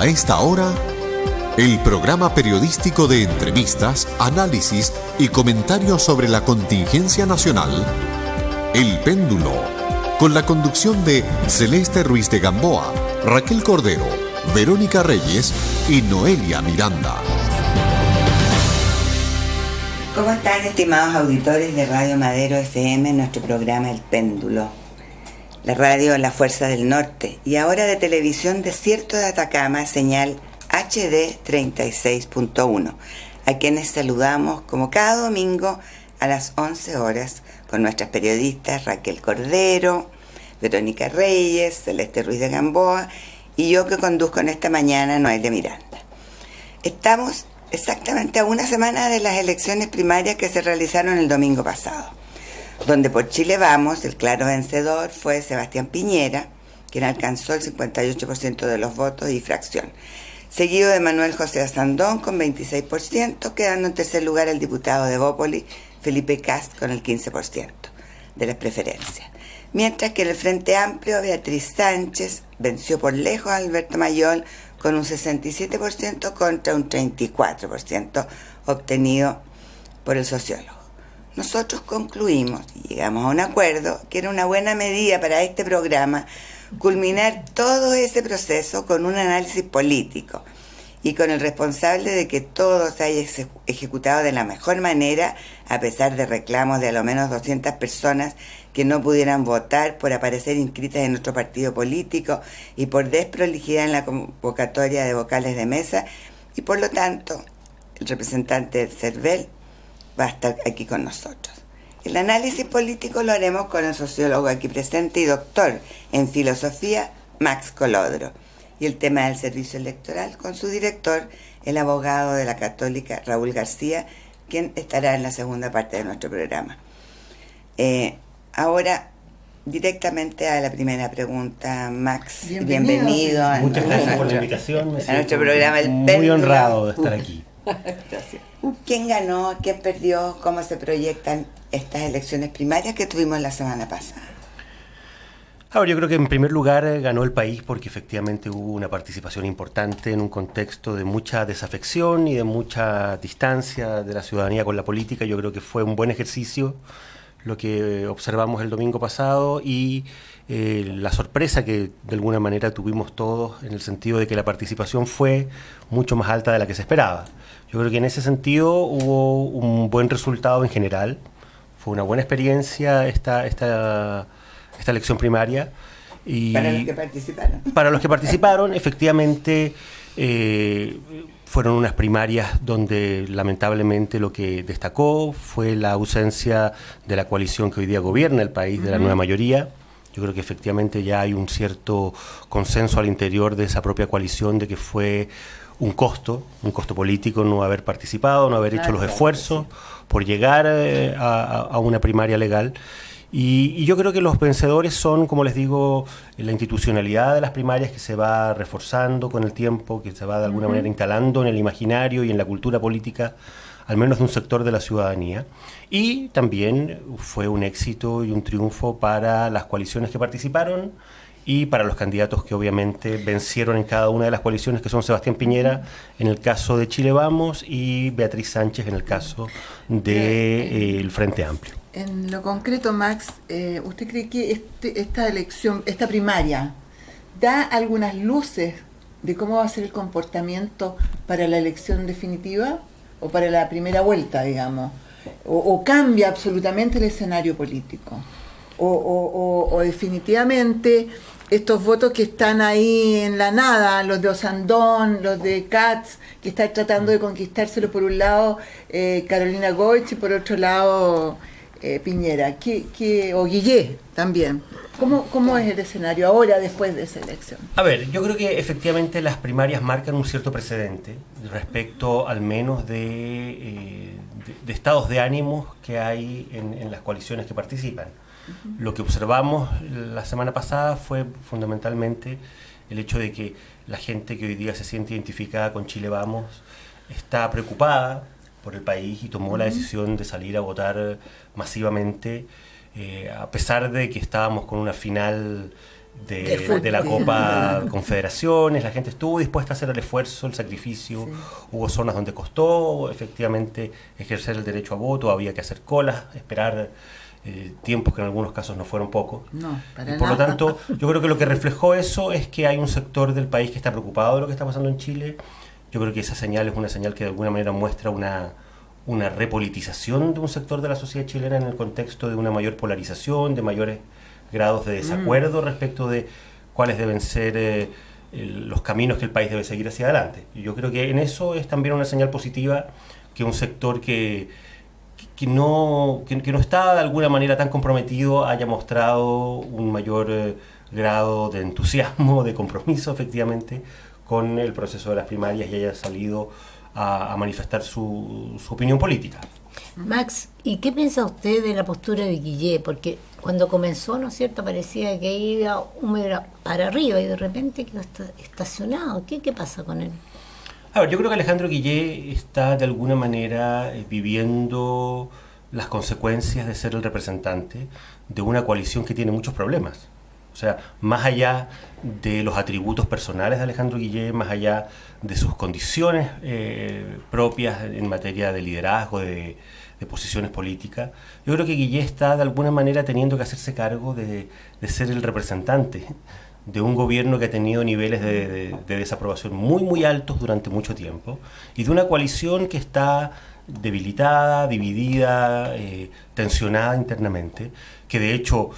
A esta hora, el programa periodístico de entrevistas, análisis y comentarios sobre la contingencia nacional, El Péndulo, con la conducción de Celeste Ruiz de Gamboa, Raquel Cordero, Verónica Reyes y Noelia Miranda. ¿Cómo están, estimados auditores de Radio Madero FM, en nuestro programa El Péndulo? La radio La Fuerza del Norte y ahora de televisión Desierto de Atacama, señal HD 36.1, a quienes saludamos como cada domingo a las 11 horas con nuestras periodistas Raquel Cordero, Verónica Reyes, Celeste Ruiz de Gamboa y yo que conduzco en esta mañana, Noelia Miranda. Estamos exactamente a una semana de las elecciones primarias que se realizaron el domingo pasado, donde por Chile Vamos el claro vencedor fue Sebastián Piñera, quien alcanzó el 58% de los votos y fracción, seguido de Manuel José Asandón con 26%, quedando en tercer lugar el diputado de Bópoli, Felipe Kast, con el 15% de las preferencias. Mientras que en el Frente Amplio, Beatriz Sánchez venció por lejos a Alberto Mayol con un 67% contra un 34% obtenido por el sociólogo. Nosotros concluimos y llegamos a un acuerdo que era una buena medida para este programa culminar todo ese proceso con un análisis político y con el responsable de que todo se haya ejecutado de la mejor manera, a pesar de reclamos de a lo menos 200 personas que no pudieran votar por aparecer inscritas en otro partido político y por desprolijidad en la convocatoria de vocales de mesa, y por lo tanto el representante del CERVEL va a estar aquí con nosotros. El análisis político lo haremos con el sociólogo aquí presente y doctor en filosofía, Max Colodro, y el tema del servicio electoral con su director, el abogado de la Católica, Raúl García, quien estará en la segunda parte de nuestro programa. Ahora, directamente a la primera pregunta, Max. Bienvenido Muchas gracias por la invitación. A nuestro programa El Péndulo. Muy honrado de estar aquí. Gracias. ¿Quién ganó? ¿Quién perdió? ¿Cómo se proyectan estas elecciones primarias que tuvimos la semana pasada? Ahora, yo creo que en primer lugar ganó el país porque efectivamente hubo una participación importante en un contexto de mucha desafección y de mucha distancia de la ciudadanía con la política. Yo creo que fue un buen ejercicio lo que observamos el domingo pasado y la sorpresa que de alguna manera tuvimos todos en el sentido de que la participación fue mucho más alta de la que se esperaba. Yo creo que en ese sentido hubo un buen resultado en general. Fue una buena experiencia esta elección primaria. Y para los que participaron. Para los que participaron, efectivamente, fueron unas primarias donde lamentablemente lo que destacó fue la ausencia de la coalición que hoy día gobierna el país, de la nueva mayoría. Yo creo que efectivamente ya hay un cierto consenso al interior de esa propia coalición de que fue un costo político no haber participado, no haber hecho los esfuerzos por llegar a una primaria legal. Y yo creo que los vencedores son, como les digo, la institucionalidad de las primarias que se va reforzando con el tiempo, que se va de alguna manera instalando en el imaginario y en la cultura política, al menos de un sector de la ciudadanía. Y también fue un éxito y un triunfo para las coaliciones que participaron y para los candidatos que obviamente vencieron en cada una de las coaliciones, que son Sebastián Piñera en el caso de Chile Vamos y Beatriz Sánchez en el caso del Frente Amplio. En lo concreto, Max, ¿usted cree que esta elección, esta primaria, da algunas luces de cómo va a ser el comportamiento para la elección definitiva o para la primera vuelta, digamos? ¿O cambia absolutamente el escenario político? ¿O definitivamente estos votos que están ahí en la nada, los de Osandón, los de Katz, que están tratando de conquistárselo por un lado Carolina Goich y por otro lado Piñera, o Guillé también? ¿Cómo es el escenario ahora después de esa elección? A ver, yo creo que efectivamente las primarias marcan un cierto precedente respecto al menos de estados de ánimos que hay en las coaliciones que participan. Lo que observamos la semana pasada fue fundamentalmente el hecho de que la gente que hoy día se siente identificada con Chile Vamos está preocupada por el país y tomó la decisión de salir a votar masivamente, a pesar de que estábamos con una final de la Copa Confederaciones, la gente estuvo dispuesta a hacer el esfuerzo, el sacrificio, sí. Hubo zonas donde costó efectivamente ejercer el derecho a voto, había que hacer colas, esperar tiempos que en algunos casos no fueron pocos. No, para y por nada. lo tanto, yo creo que lo que reflejó eso es que hay un sector del país que está preocupado de lo que está pasando en Chile. Yo creo que esa señal es una señal que de alguna manera muestra una repolitización de un sector de la sociedad chilena en el contexto de una mayor polarización, de mayores grados de desacuerdo respecto de cuáles deben ser los caminos que el país debe seguir hacia adelante. Y yo creo que en eso es también una señal positiva que un sector que no está de alguna manera tan comprometido haya mostrado un mayor grado de entusiasmo, de compromiso efectivamente con el proceso de las primarias y haya salido a manifestar su opinión política. Max, ¿y qué piensa usted de la postura de Guillé? Porque cuando comenzó, ¿no es cierto?, parecía que iba para arriba y de repente quedó estacionado. ¿Qué pasa con él? A ver, yo creo que Alejandro Guillé está de alguna manera viviendo las consecuencias de ser el representante de una coalición que tiene muchos problemas. O sea, más allá de los atributos personales de Alejandro Guillé, más allá de sus condiciones propias en materia de liderazgo, de posiciones políticas, yo creo que Guillé está de alguna manera teniendo que hacerse cargo de ser el representante de un gobierno que ha tenido niveles de desaprobación muy muy altos durante mucho tiempo y de una coalición que está debilitada, dividida, tensionada internamente, que de hecho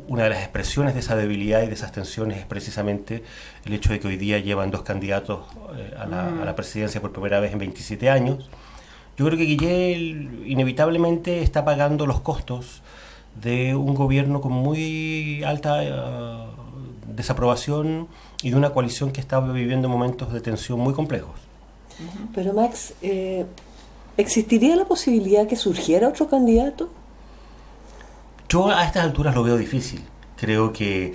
una de las expresiones de esa debilidad y de esas tensiones es precisamente el hecho de que hoy día llevan 2 candidatos a la presidencia por primera vez en 27 años. Yo creo que Guillé inevitablemente está pagando los costos de un gobierno con muy alta desaprobación y de una coalición que está viviendo momentos de tensión muy complejos. Pero Max, ¿existiría la posibilidad que surgiera otro candidato? Yo a estas alturas lo veo difícil. Creo que,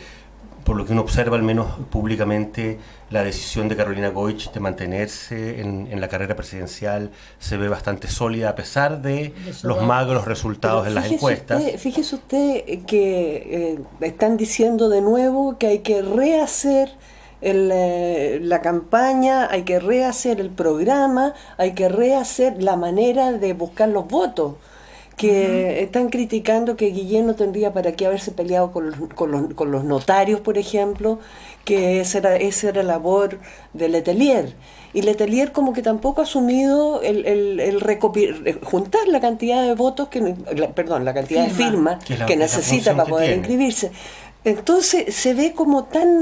por lo que uno observa, al menos públicamente, la decisión de Carolina Goich de mantenerse en la carrera presidencial se ve bastante sólida, a pesar de los magros resultados en las encuestas. Fíjese usted que están diciendo de nuevo que hay que rehacer la campaña, hay que rehacer el programa, hay que rehacer la manera de buscar los votos. Que están criticando que Guillén no tendría para qué haberse peleado con los notarios, por ejemplo, que esa era labor de Letelier. Y Letelier como que tampoco ha asumido juntar la cantidad de votos, la cantidad de firmas que necesita para poder inscribirse. Entonces se ve como tan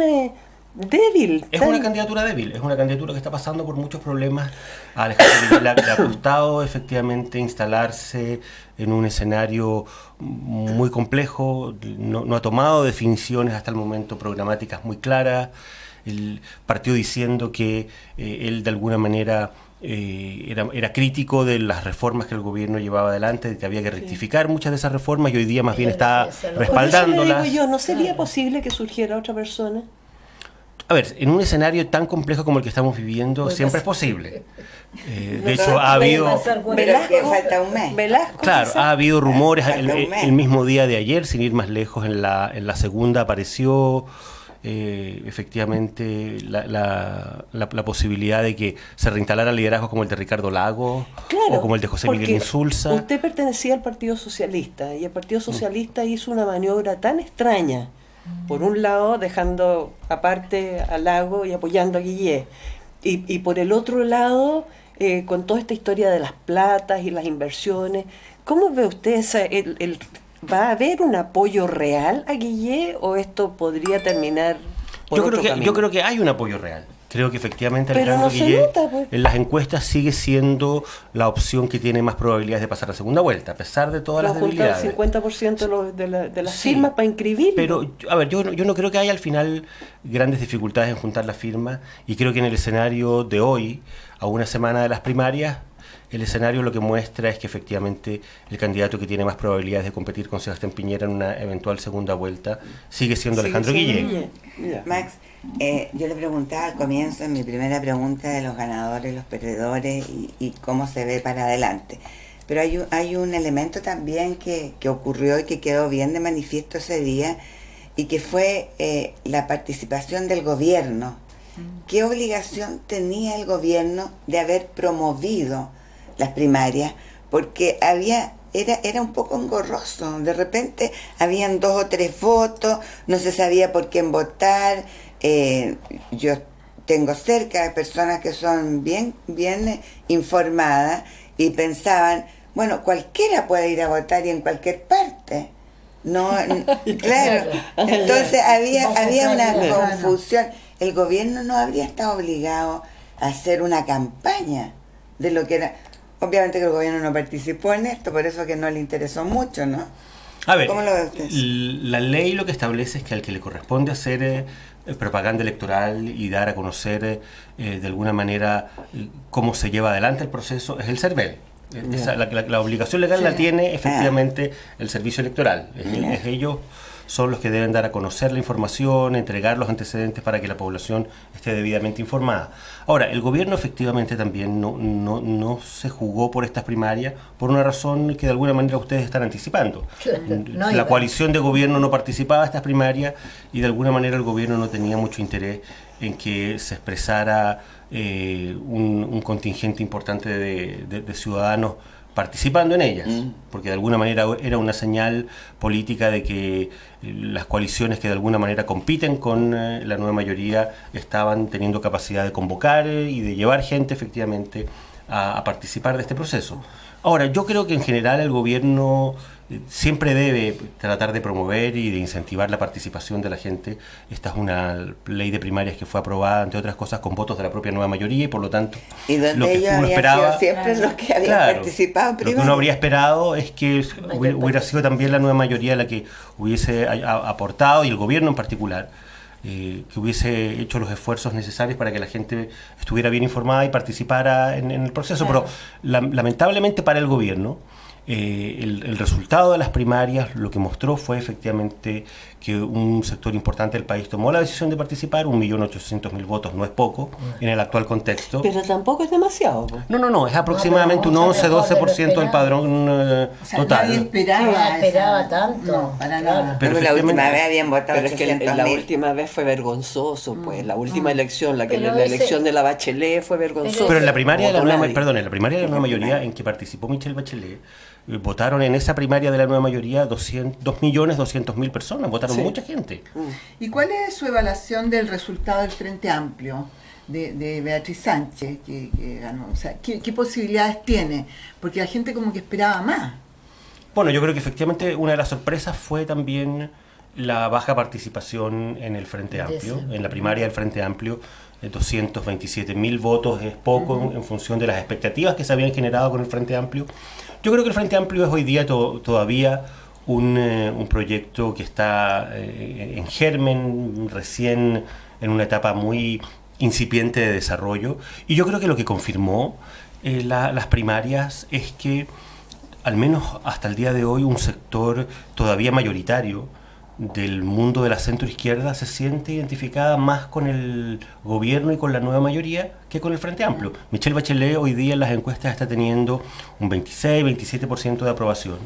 débil. Es una candidatura débil, es una candidatura que está pasando por muchos problemas. A Alejandro Guillé le ha costado efectivamente instalarse en un escenario muy complejo, no ha tomado definiciones hasta el momento programáticas muy claras. Él partió diciendo que él de alguna manera era crítico de las reformas que el gobierno llevaba adelante, de que había que rectificar muchas de esas reformas y hoy día más bien está respaldándolas. Por eso le digo yo, ¿no sería posible que surgiera otra persona? A ver, en un escenario tan complejo como el que estamos viviendo, siempre es posible. De hecho, ha habido... Falta un mes. Velasco, claro, ha habido rumores. El mismo día de ayer, sin ir más lejos, en la segunda apareció efectivamente la posibilidad de que se reinstalara liderazgos como el de Ricardo Lagos, claro, o como el de José Miguel Insulza. Usted pertenecía al Partido Socialista y el Partido Socialista hizo una maniobra tan extraña. Por un lado, dejando aparte a Lago y apoyando a Guillé. Y por el otro lado, con toda esta historia de las platas y las inversiones, ¿cómo ve usted ¿va a haber un apoyo real a Guillé o esto podría terminar por otro camino? Yo creo que hay un apoyo real. Creo que efectivamente Alejandro Guillé en las encuestas sigue siendo la opción que tiene más probabilidades de pasar a segunda vuelta, a pesar de todas las debilidades. El 50% de las firmas para inscribirlo. Pero, a ver, yo no creo que haya al final grandes dificultades en juntar las firmas y creo que en el escenario de hoy, a una semana de las primarias, el escenario lo que muestra es que efectivamente el candidato que tiene más probabilidades de competir con Sebastián Piñera en una eventual segunda vuelta sigue siendo Alejandro Guillé. Max, yo le preguntaba al comienzo, en mi primera pregunta, de los ganadores, los perdedores y cómo se ve para adelante. Pero hay un elemento también que ocurrió y que quedó bien de manifiesto ese día, y que fue la participación del gobierno. ¿Qué obligación tenía el gobierno de haber promovido las primarias? Porque era un poco engorroso. De repente habían 2 o 3 votos, no se sabía por quién votar. Yo tengo cerca de personas que son bien informadas y pensaban, bueno, cualquiera puede ir a votar y en cualquier parte. No, claro. Entonces había una confusión. El gobierno no habría estado obligado a hacer una campaña de lo que era. Obviamente que el gobierno no participó en esto, por eso que no le interesó mucho, ¿no? A ver, ¿Cómo lo ve usted? La ley lo que establece es que al que le corresponde hacer propaganda electoral y dar a conocer de alguna manera cómo se lleva adelante el proceso es el CERVEL. La obligación legal la tiene efectivamente el servicio electoral. Es ellos son los que deben dar a conocer la información, entregar los antecedentes para que la población esté debidamente informada. Ahora, el gobierno efectivamente también no se jugó por estas primarias por una razón que de alguna manera ustedes están anticipando. La coalición de gobierno no participaba en estas primarias y de alguna manera el gobierno no tenía mucho interés en que se expresara un contingente importante de ciudadanos participando en ellas, porque de alguna manera era una señal política de que las coaliciones que de alguna manera compiten con la nueva mayoría estaban teniendo capacidad de convocar y de llevar gente efectivamente a participar de este proceso. Ahora, yo creo que en general el gobierno siempre debe tratar de promover y de incentivar la participación de la gente. Esta es una ley de primarias que fue aprobada, entre otras cosas, con votos de la propia nueva mayoría y por lo tanto y donde lo que ellos uno habían esperaba, sido siempre los que habían participado primero. Lo que uno habría esperado es que hubiera sido también la nueva mayoría la que hubiese aportado, y el gobierno en particular, que hubiese hecho los esfuerzos necesarios para que la gente estuviera bien informada y participara en el proceso. Pero lamentablemente para el gobierno, el resultado de las primarias lo que mostró fue efectivamente que un sector importante del país tomó la decisión de participar. 1.800.000 votos no es poco en el actual contexto. Pero tampoco es demasiado. No, es aproximadamente un 11-12% del padrón total. Nadie esperaba tanto. No, para nada. Pero la última vez habían votado Pero es que 800.000. la última vez fue vergonzoso, pues. La última elección, la elección de la Bachelet fue vergonzosa. Pero en la primaria de la nueva, nadie. en la primaria de la nueva mayoría en que participó Michelle Bachelet, votaron en esa primaria de la nueva mayoría 2.200.000 personas, votaron mucha gente. ¿Y cuál es su evaluación del resultado del Frente Amplio de Beatriz Sánchez que ganó? O sea, ¿qué posibilidades tiene? Porque la gente como que esperaba más. Bueno, yo creo que efectivamente una de las sorpresas fue también la baja participación en el Frente Amplio, en la primaria del Frente Amplio. 227.000 votos es poco en función de las expectativas que se habían generado con el Frente Amplio. Yo creo que el Frente Amplio es hoy día todavía un proyecto que está en germen, recién en una etapa muy incipiente de desarrollo, y yo creo que lo que confirmó las primarias es que al menos hasta el día de hoy un sector todavía mayoritario del mundo de la centroizquierda se siente identificada más con el gobierno y con la nueva mayoría que con el Frente Amplio. Michelle Bachelet hoy día en las encuestas está teniendo un 26-27% de aprobación,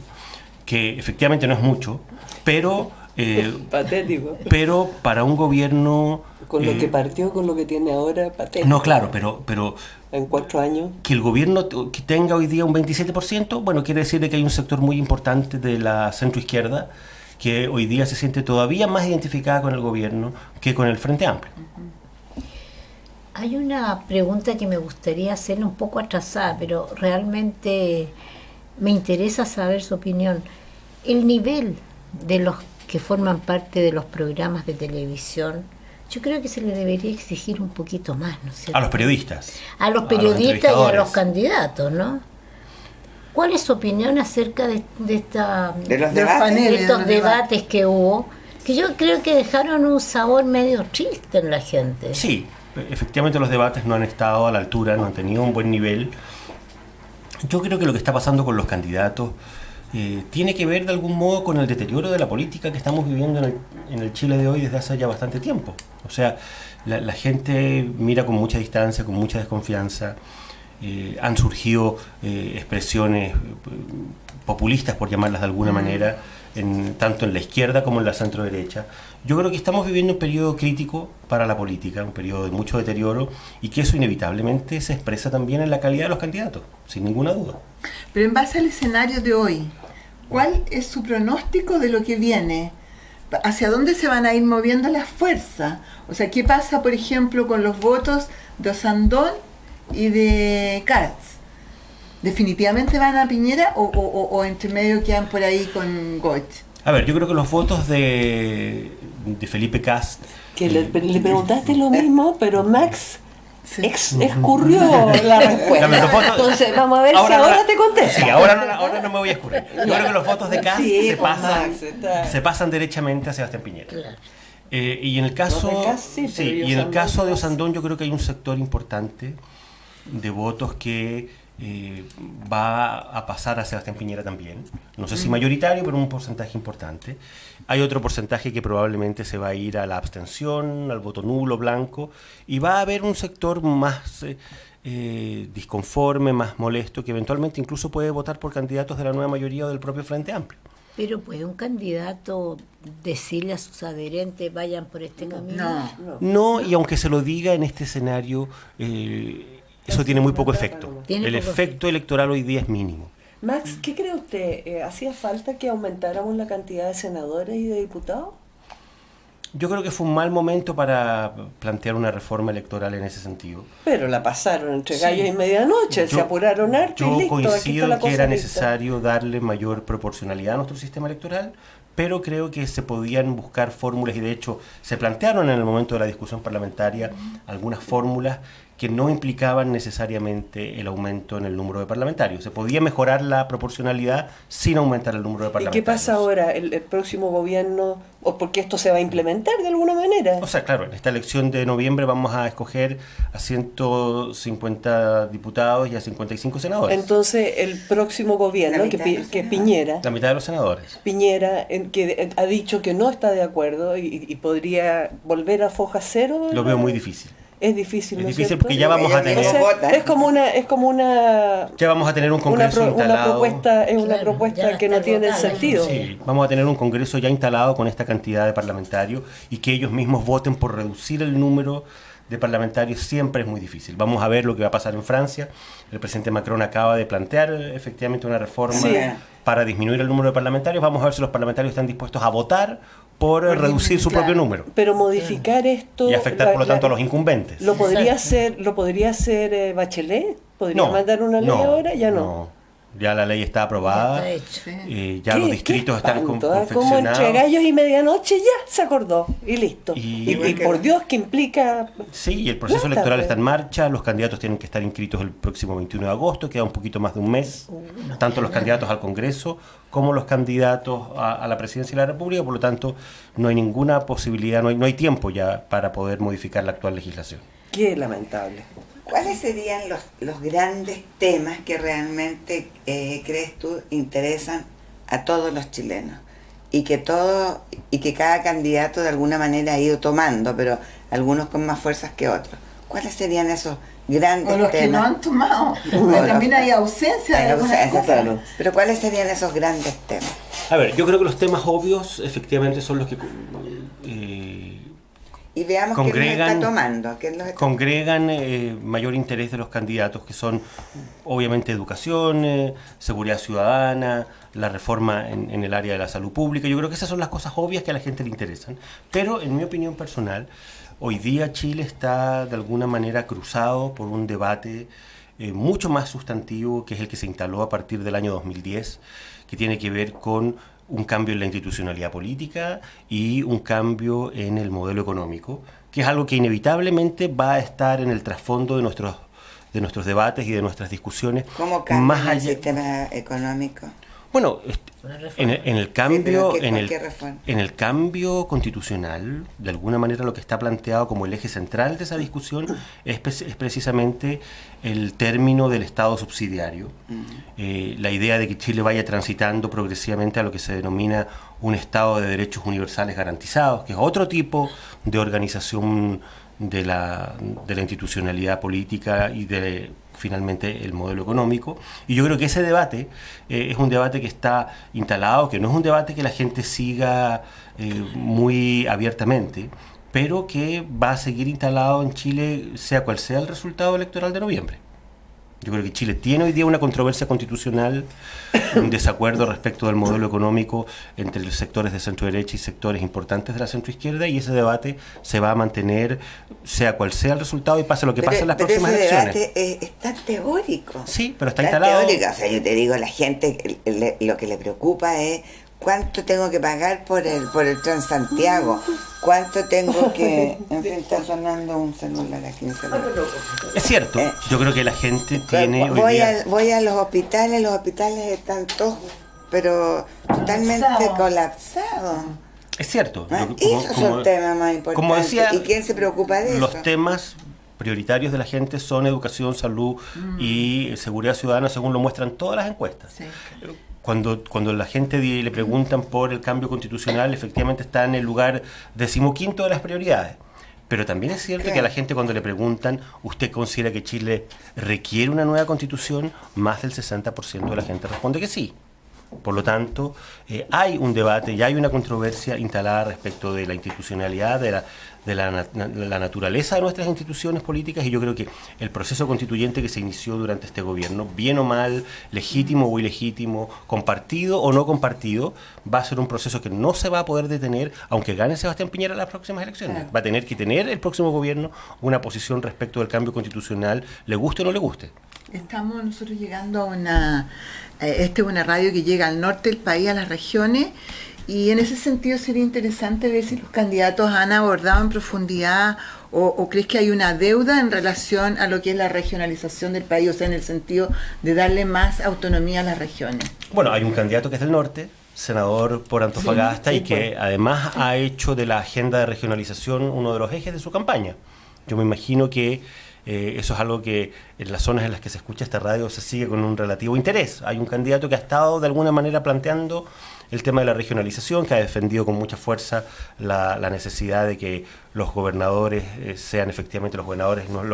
que efectivamente no es mucho, pero patético. Pero para un gobierno con lo que partió, con lo que tiene ahora, patético. No, claro, pero en 4 años que el gobierno que tenga hoy día un 27%, bueno, quiere decir que hay un sector muy importante de la centroizquierda que hoy día se siente todavía más identificada con el gobierno que con el Frente Amplio. Hay una pregunta que me gustaría hacerle un poco atrasada, pero realmente me interesa saber su opinión. El nivel de los que forman parte de los programas de televisión, yo creo que se le debería exigir un poquito más, ¿no es cierto? A los periodistas. A los periodistas y a los candidatos, ¿no? ¿Cuál es su opinión acerca de los debates, estos debates que hubo? Que yo creo que dejaron un sabor medio triste en la gente. Sí, efectivamente los debates no han estado a la altura, no han tenido un buen nivel. Yo creo que lo que está pasando con los candidatos tiene que ver de algún modo con el deterioro de la política que estamos viviendo en el Chile de hoy desde hace ya bastante tiempo. O sea, la gente mira con mucha distancia, con mucha desconfianza. Han surgido expresiones populistas, por llamarlas de alguna manera, tanto en la izquierda como en la centro derecha. Yo creo que estamos viviendo un periodo crítico para la política, un periodo de mucho deterioro, y que eso inevitablemente se expresa también en la calidad de los candidatos, sin ninguna duda. Pero en base al escenario de hoy, ¿cuál es su pronóstico de lo que viene? ¿Hacia dónde se van a ir moviendo las fuerzas? O sea, ¿qué pasa, por ejemplo, con los votos de Osandón y de Katz? ¿Definitivamente van a Piñera o entre medio quedan por ahí con Goch? A ver, yo creo que los votos de Felipe Kast... Que le preguntaste lo mismo, pero Max Sí. escurrió la respuesta. Dame los votos. Entonces, vamos a ver si ahora te contesta. Sí, ahora no me voy a escurrir. Yo creo que los votos de Kast Sí, se, pues, pasan, Max, está. se pasan derechamente a Sebastián Piñera. Claro. Y en el caso, Los de Kast sí, pero y en el Osandón caso de más. Osandón yo creo que hay un sector importante de votos que va a pasar a Sebastián Piñera también. No sé si mayoritario, pero un porcentaje importante. Hay otro porcentaje que probablemente se va a ir a la abstención, al voto nulo, blanco, y va a haber un sector más disconforme, más molesto, que eventualmente incluso puede votar por candidatos de la nueva mayoría o del propio Frente Amplio. Pero ¿puede un candidato decirle a sus adherentes vayan por este camino? No, y aunque se lo diga en este escenario, eso tiene muy poco efecto. Tiene El poco efecto electoral hoy día es mínimo. Max, ¿qué cree usted? ¿Hacía falta que aumentáramos la cantidad de senadores y de diputados? Yo creo que fue un mal momento para plantear una reforma electoral en ese sentido. Pero la pasaron entre Sí. gallo y medianoche, se apuraron harto y Yo listo. aquí está coincido la en que cosa era lista. necesario darle mayor proporcionalidad a nuestro sistema electoral, pero creo que se podían buscar fórmulas, y de hecho se plantearon en el momento de la discusión parlamentaria algunas fórmulas que no implicaban necesariamente el aumento en el número de parlamentarios. Se podía mejorar la proporcionalidad sin aumentar el número de ¿Y parlamentarios. qué pasa ahora? ¿El próximo gobierno, o porque esto se va a implementar de alguna manera? O sea, claro, en esta elección de noviembre vamos a escoger a 150 diputados y a 55 senadores. Entonces, el próximo gobierno, La mitad de los que senadores. La mitad de los senadores. Piñera, que ha dicho que no está de acuerdo y podría volver a foja cero. Lo veo muy difícil. Es difícil, Es ¿no difícil cierto? porque ya vamos a Ellos tener... O sea, votan. es como una Ya vamos a tener un Congreso una instalado. propuesta, es una Claro, propuesta ya que no está tiene votada, sentido. Sí, vamos a tener un Congreso ya instalado con esta cantidad de parlamentarios, y que ellos mismos voten por reducir el número de parlamentarios siempre es muy difícil. Vamos a ver lo que va a pasar en Francia. El presidente Macron acaba de plantear efectivamente una reforma Sí. para disminuir el número de parlamentarios. Vamos a ver si los parlamentarios están dispuestos a votar por reducir su claro. propio número Pero modificar esto y afectar por lo tanto a los incumbentes. lo podría Exacto. hacer Bachelet. ¿Podría mandar una ley no, ahora? Ya no. Ya la ley está aprobada. Ya está hecho. Ya los distritos están espanto, ¿eh? Como confeccionados. entre gallos y medianoche ya se acordó y listo. Y- Y por Dios que implica... Sí, y el proceso Plata, electoral pues. está en marcha, los candidatos tienen que estar inscritos el próximo 21 de agosto, queda un poquito más de un mes, tanto los candidatos al Congreso como los candidatos a la presidencia de la República, por lo tanto no hay ninguna posibilidad, no hay tiempo ya para poder modificar la actual legislación. Qué lamentable. ¿Cuáles serían los grandes temas que realmente crees tú interesan a todos los chilenos? Y que cada candidato de alguna manera ha ido tomando, pero algunos con más fuerzas que otros. ¿Cuáles serían esos grandes O los que no temas? han tomado. Porque también hay ausencia de Hay algunas ausencia, cosas. claro. Pero ¿cuáles serían esos grandes temas? A ver, yo creo que los temas obvios efectivamente son los que Y veamos quién los Congregan- está tomando. ¿Quién los está congregan mayor interés de los candidatos, que son obviamente educación, seguridad ciudadana, la reforma en el área de la salud pública. Yo creo que esas son las cosas obvias que a la gente le interesan. Pero en mi opinión personal, hoy día Chile está de alguna manera cruzado por un debate mucho más sustantivo, que es el que se instaló a partir del año 2010, que tiene que ver con un cambio en la institucionalidad política y un cambio en el modelo económico, que es algo que inevitablemente va a estar en el trasfondo de nuestros debates y de nuestras discusiones. ¿Cómo cambia más el allá- sistema económico? Bueno, Una reforma. en el cambio, Sí, pero ¿qué reforma? en el cambio constitucional, de alguna manera lo que está planteado como el eje central de esa discusión es precisamente el término del Estado subsidiario. La idea de que Chile vaya transitando progresivamente a lo que se denomina un Estado de derechos universales garantizados, que es otro tipo de organización de la institucionalidad política y de finalmente el modelo económico. Y yo creo que ese debate es un debate que está instalado, que no es un debate que la gente siga muy abiertamente, pero que va a seguir instalado en Chile, sea cual sea el resultado electoral de noviembre. Yo creo que Chile tiene hoy día una controversia constitucional, un desacuerdo respecto del modelo económico entre los sectores de centro derecha y sectores importantes de la centro izquierda, y ese debate se va a mantener sea cual sea el resultado y pase lo que pase en las próximas elecciones. Pero ese debate es tan teórico. Sí, pero está instalado. Teórico. O sea, yo te digo, la gente lo que le preocupa es cuánto tengo que pagar por el Transantiago, cuánto tengo que... En fin, está sonando un celular aquí. Es cierto, yo creo que la gente tiene... Voy a los hospitales están todos, pero totalmente colapsados. Es cierto. Esos son los temas más importantes. Como decía, ¿y quién se preocupa de eso? Los temas prioritarios de la gente son educación, salud y seguridad ciudadana, según lo muestran todas las encuestas. Sí. Cuando la gente le preguntan por el cambio constitucional, efectivamente está en el lugar 15º de las prioridades. Pero también es cierto que a la gente, cuando le preguntan, ¿usted considera que Chile requiere una nueva constitución? Más del 60% de la gente responde que sí. Por lo tanto, hay un debate y hay una controversia instalada respecto de la institucionalidad, de la naturaleza de nuestras instituciones políticas, y yo creo que el proceso constituyente que se inició durante este gobierno, bien o mal, legítimo o ilegítimo, compartido o no compartido, va a ser un proceso que no se va a poder detener, aunque gane Sebastián Piñera las próximas elecciones. Va a tener que tener el próximo gobierno una posición respecto del cambio constitucional, le guste o no le guste. Estamos nosotros llegando a esta es una radio que llega al norte del país, a las regiones, y en ese sentido sería interesante ver si los candidatos han abordado en profundidad o crees que hay una deuda en relación a lo que es la regionalización del país, o sea, en el sentido de darle más autonomía a las regiones. Bueno, hay un candidato que es del norte, senador por Antofagasta, y que además ha hecho de la agenda de regionalización uno de los ejes de su campaña. Yo me imagino que eso es algo que en las zonas en las que se escucha esta radio se sigue con un relativo interés. Hay un candidato que ha estado de alguna manera planteando el tema de la regionalización, que ha defendido con mucha fuerza la necesidad de que los gobernadores sean efectivamente los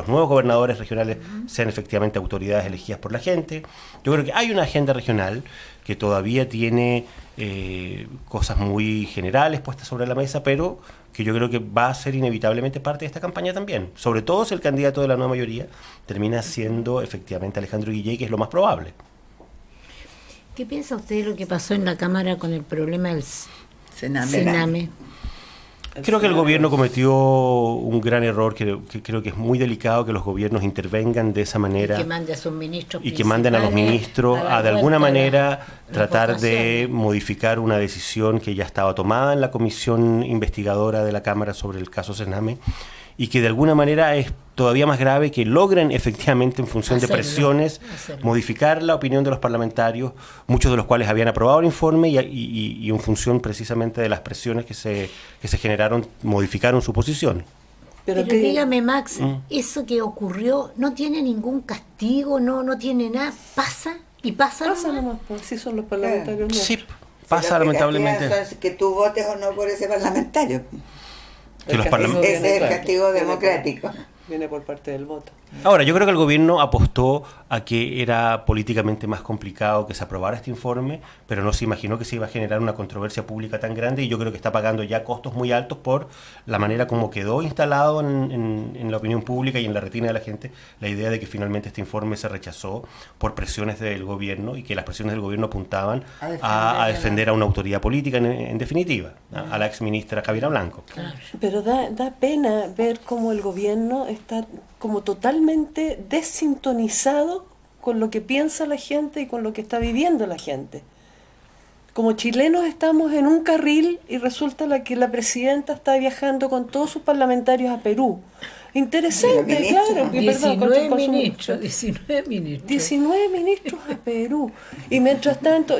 nuevos gobernadores regionales sean efectivamente autoridades elegidas por la gente. Yo creo que hay una agenda regional que todavía tiene cosas muy generales puestas sobre la mesa, pero que yo creo que va a ser inevitablemente parte de esta campaña también, sobre todo si el candidato de la nueva mayoría termina siendo efectivamente Alejandro Guillé, que es lo más probable. ¿Qué piensa usted de lo que pasó en la Cámara con el problema del Sename? Creo que el gobierno cometió un gran error, que creo que es muy delicado que los gobiernos intervengan de esa manera. Y que mande a sus ministros. Y que manden a los ministros a de alguna manera tratar de modificar una decisión que ya estaba tomada en la comisión investigadora de la Cámara sobre el caso Sename, y que de alguna manera es todavía más grave que logren efectivamente, en función de presiones, modificar la opinión de los parlamentarios, muchos de los cuales habían aprobado el informe y en función precisamente de las presiones que se generaron, modificaron su posición. Pero dígame, Max, eso que ocurrió no tiene ningún castigo, no tiene nada, pasa nomás, pues sí son los parlamentarios. Sí, pasa lamentablemente. Que tú votes o no por ese parlamentario. Ese es el castigo democrático. Viene por parte del voto. Ahora, yo creo que el gobierno apostó a que era políticamente más complicado que se aprobara este informe, pero no se imaginó que se iba a generar una controversia pública tan grande, y yo creo que está pagando ya costos muy altos por la manera como quedó instalado en la opinión pública y en la retina de la gente la idea de que finalmente este informe se rechazó por presiones del gobierno, y que las presiones del gobierno apuntaban a defender a una autoridad política en definitiva, a la exministra Javiera Blanco. Claro. Pero da pena ver cómo el gobierno está como totalmente desintonizado con lo que piensa la gente y con lo que está viviendo la gente. Como chilenos estamos en un carril y resulta que la presidenta está viajando con todos sus parlamentarios a Perú. Interesante, claro. 19 ministros. 19 ministros a Perú. Y mientras tanto,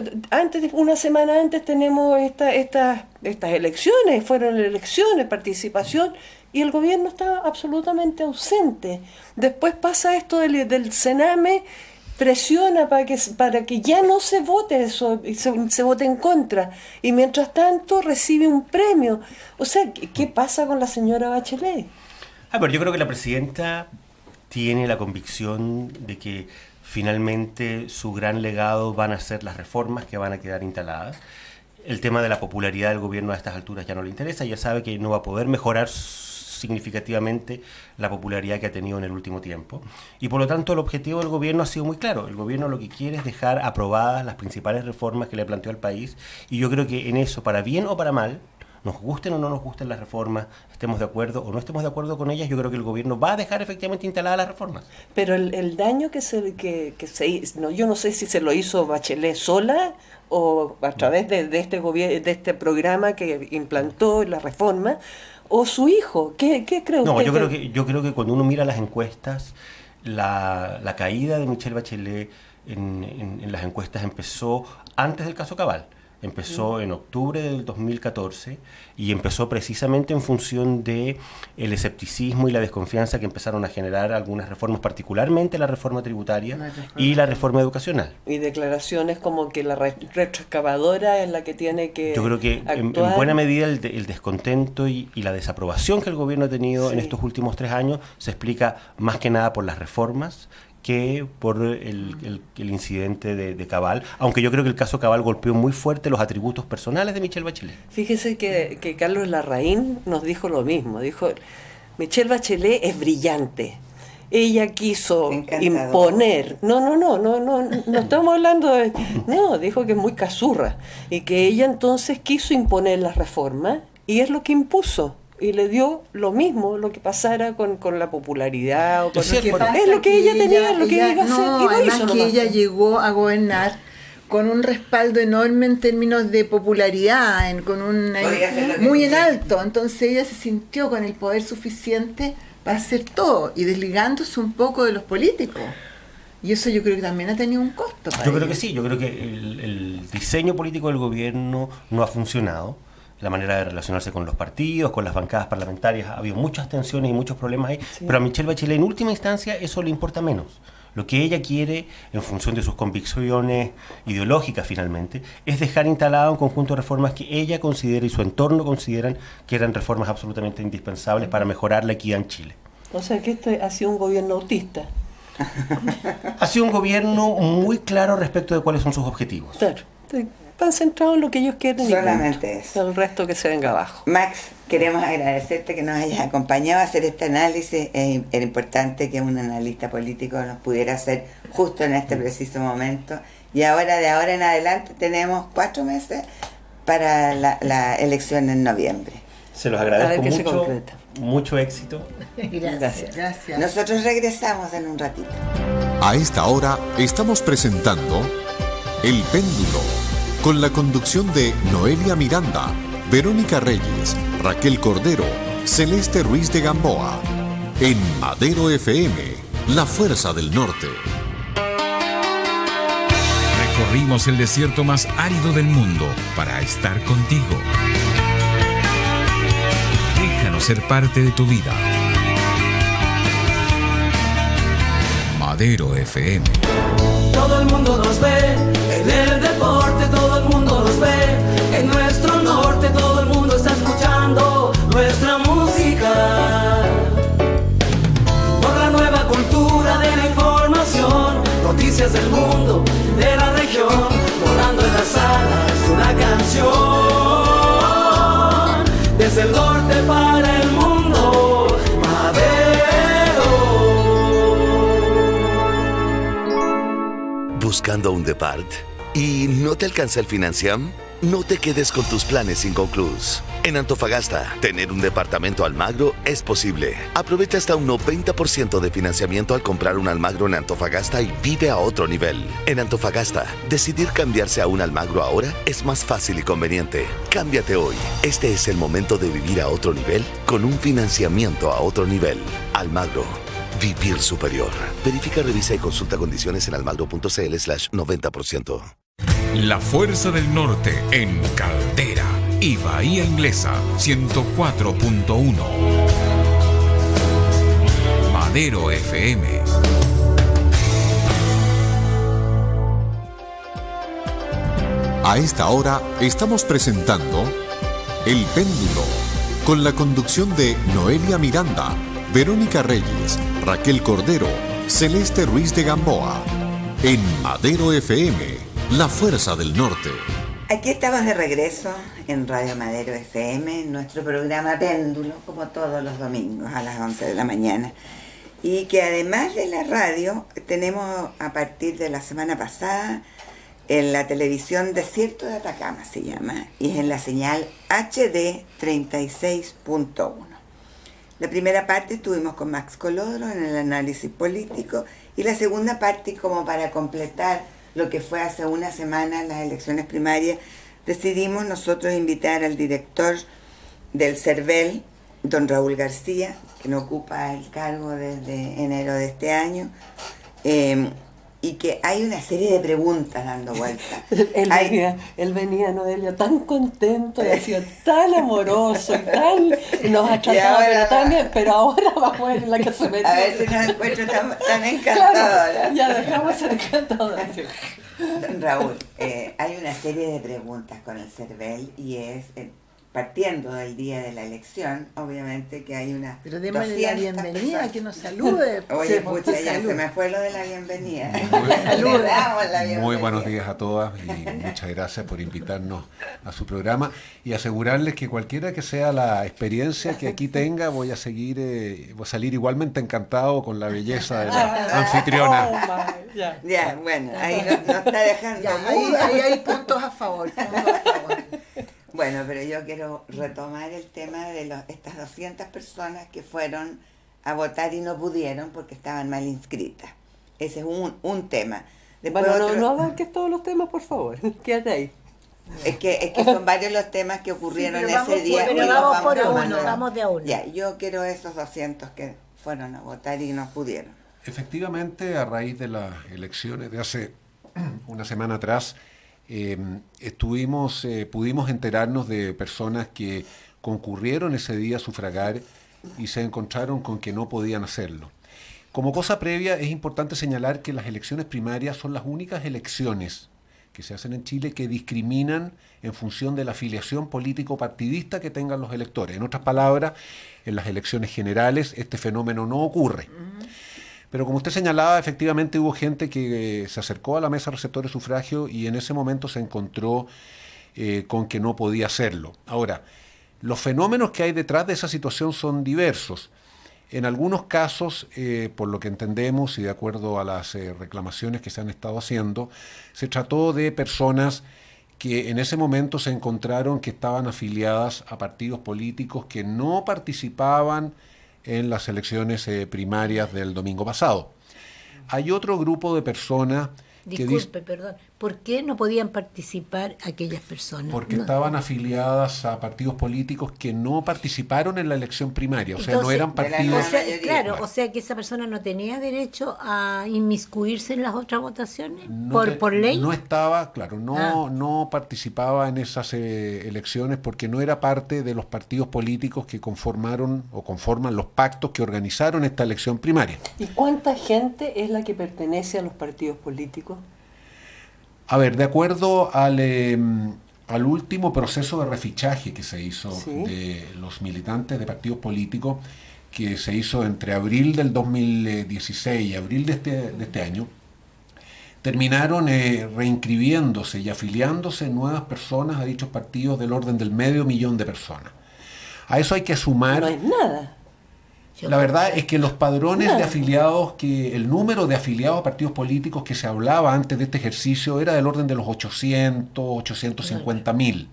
una semana antes tenemos estas elecciones, fueron elecciones, participación, y el gobierno está absolutamente ausente. Después pasa esto del Sename, presiona para que ya no se vote eso, y se vote en contra, y mientras tanto recibe un premio. O sea, ¿qué pasa con la señora Bachelet? Pero yo creo que la presidenta tiene la convicción de que finalmente su gran legado van a ser las reformas que van a quedar instaladas. El tema de la popularidad del gobierno a estas alturas ya no le interesa, ya sabe que no va a poder mejorar significativamente la popularidad que ha tenido en el último tiempo. Y por lo tanto el objetivo del gobierno ha sido muy claro. El gobierno lo que quiere es dejar aprobadas las principales reformas que le planteó al país, y yo creo que en eso, para bien o para mal, nos gusten o no nos gusten las reformas, estemos de acuerdo o no estemos de acuerdo con ellas, yo creo que el gobierno va a dejar efectivamente instaladas las reformas. Pero el daño que se hizo, no, yo no sé si se lo hizo Bachelet sola o a través de este gobierno, de este programa que implantó la reforma, o su hijo. ¿Qué cree usted? No, yo creo que cuando uno mira las encuestas, la caída de Michelle Bachelet en las encuestas empezó antes del caso Cabal. Empezó en octubre del 2014 y empezó precisamente en función de el escepticismo y la desconfianza que empezaron a generar algunas reformas, particularmente la reforma tributaria y la reforma educacional. Y declaraciones como que la retroexcavadora es la que tiene que Yo creo que en buena medida el descontento y la desaprobación que el gobierno ha tenido en estos últimos 3 años se explica más que nada por las reformas que por el incidente de Cabal, aunque yo creo que el caso Cabal golpeó muy fuerte los atributos personales de Michelle Bachelet. Fíjese que Carlos Larraín nos dijo lo mismo, dijo, Michelle Bachelet es brillante, ella quiso imponer, no estamos hablando de, no, dijo que es muy cazurra, y que ella entonces quiso imponer las reformas, y es lo que impuso. Y le dio lo mismo, lo que pasara con la popularidad. O con es lo que ella tenía, lo que ella iba a hacer. No, y lo además hizo que ella llegó a gobernar con un respaldo enorme en términos de popularidad, muy en alto. Entonces ella se sintió con el poder suficiente para hacer todo y desligándose un poco de los políticos. Y eso yo creo que también ha tenido un costo. Yo creo que sí, yo creo que el diseño político del gobierno no ha funcionado. La manera de relacionarse con los partidos, con las bancadas parlamentarias, ha habido muchas tensiones y muchos problemas ahí, pero a Michelle Bachelet en última instancia eso le importa menos. Lo que ella quiere, en función de sus convicciones ideológicas finalmente, es dejar instalado un conjunto de reformas que ella considera y su entorno consideran que eran reformas absolutamente indispensables para mejorar la equidad en Chile. O sea que este ha sido un gobierno autista. Ha sido un gobierno muy claro respecto de cuáles son sus objetivos. Claro. Están centrados en lo que ellos quieren. Solamente eso. El resto que se venga abajo. Max, queremos agradecerte que nos hayas acompañado a hacer este análisis. Era importante que un analista político nos pudiera hacer justo en este preciso momento. Y ahora, de ahora en adelante, tenemos 4 meses para la elección en noviembre. Se los agradezco mucho. Mucho éxito. Gracias. Nosotros regresamos en un ratito. A esta hora estamos presentando El Péndulo, con la conducción de Noelia Miranda, Verónica Reyes, Raquel Cordero, Celeste Ruiz de Gamboa. En Madero FM, la fuerza del norte. Recorrimos el desierto más árido del mundo para estar contigo. Déjanos ser parte de tu vida. Madero FM. Todo el mundo nos ve, en el deporte todo el mundo nos ve, en nuestro norte todo el mundo está escuchando nuestra música. Por la nueva cultura de la información, noticias del mundo, de la región, volando en las alas de una canción, desde el norte para el mundo, Madero. ¿Buscando un depart? ¿Y no te alcanza el Financiam? No te quedes con tus planes inconclusos. En Antofagasta, tener un departamento Almagro es posible. Aprovecha hasta un 90% de financiamiento al comprar un Almagro en Antofagasta y vive a otro nivel. En Antofagasta, decidir cambiarse a un Almagro ahora es más fácil y conveniente. Cámbiate hoy. Este es el momento de vivir a otro nivel con un financiamiento a otro nivel. Almagro. Vivir superior. Verifica, revisa y consulta condiciones en almagro.cl/90%. La Fuerza del Norte en Caldera y Bahía Inglesa 104.1. Madero FM. A esta hora estamos presentando El Péndulo, con la conducción de Noelia Miranda, Verónica Reyes, Raquel Cordero, Celeste Ruiz de Gamboa. En Madero FM, la fuerza del norte. Aquí estamos de regreso en Radio Madero FM, en nuestro programa Péndulo, como todos los domingos a las 11 de la mañana. Y que además de la radio, tenemos a partir de la semana pasada en la televisión Desierto de Atacama, se llama, y es en la señal HD 36.1. La primera parte estuvimos con Max Colodro en el análisis político, y la segunda parte, como para completar lo que fue hace una semana las elecciones primarias, decidimos nosotros invitar al director del CERVEL, don Raúl García, que no ocupa el cargo desde enero de este año, y que hay una serie de preguntas dando vueltas. Él venía, Noelia, tan contento y ha sido tan amoroso y nos ha tratado pero también, pero ahora vamos a ver en la que se metió. A ver si nos encuentro tan encantadora. Claro, ya dejamos ser encantadora. Don Raúl, hay una serie de preguntas con el CERVEL y es, partiendo del día de la elección, obviamente que hay una... Pero démosle la bienvenida, que nos salude. Oye, pucha, ya se me fue lo de la bienvenida. Muy buenos días a todas y muchas gracias por invitarnos a su programa y asegurarles que cualquiera que sea la experiencia que aquí tenga, voy a salir igualmente encantado con la belleza de la anfitriona. Ya, bueno, ahí nos está dejando. Ahí hay puntos a favor. Bueno, pero yo quiero retomar el tema de estas 200 personas que fueron a votar y no pudieron porque estaban mal inscritas. Ese es un tema. Después bueno, no abarques todos los temas, por favor. Quédate ahí. Es que son varios los temas que ocurrieron ese día. Pero vamos de a uno. Ya, yo quiero esos 200 que fueron a votar y no pudieron. Efectivamente, a raíz de las elecciones de hace una semana atrás, pudimos enterarnos de personas que concurrieron ese día a sufragar y se encontraron con que no podían hacerlo. Como cosa previa, es importante señalar que las elecciones primarias son las únicas elecciones que se hacen en Chile que discriminan en función de la afiliación político-partidista que tengan los electores. En otras palabras, en las elecciones generales este fenómeno no ocurre. Pero como usted señalaba, efectivamente hubo gente que se acercó a la mesa receptor de sufragio y en ese momento se encontró con que no podía hacerlo. Ahora, los fenómenos que hay detrás de esa situación son diversos. En algunos casos, por lo que entendemos y de acuerdo a las reclamaciones que se han estado haciendo, se trató de personas que en ese momento se encontraron que estaban afiliadas a partidos políticos que no participaban en las elecciones primarias del domingo pasado. Hay otro grupo de personas Disculpe, perdón. ¿Por qué no podían participar aquellas personas? Porque estaban afiliadas a partidos políticos que no participaron en la elección primaria, o sea, no eran partidos... O sea que esa persona no tenía derecho a inmiscuirse en las otras votaciones, por ley. No estaba, claro, no participaba en esas elecciones porque no era parte de los partidos políticos que conforman los pactos que organizaron esta elección primaria. ¿Y cuánta gente es la que pertenece a los partidos políticos? A ver, de acuerdo al último proceso de refichaje que se hizo de los militantes de partidos políticos, que se hizo entre abril del 2016 y abril de este año, terminaron reinscribiéndose y afiliándose nuevas personas a dichos partidos del orden del 500.000 de personas. A eso hay que sumar... No es nada. La verdad es que los padrones de afiliados, el número de afiliados a partidos políticos que se hablaba antes de este ejercicio era del orden de los 850.000.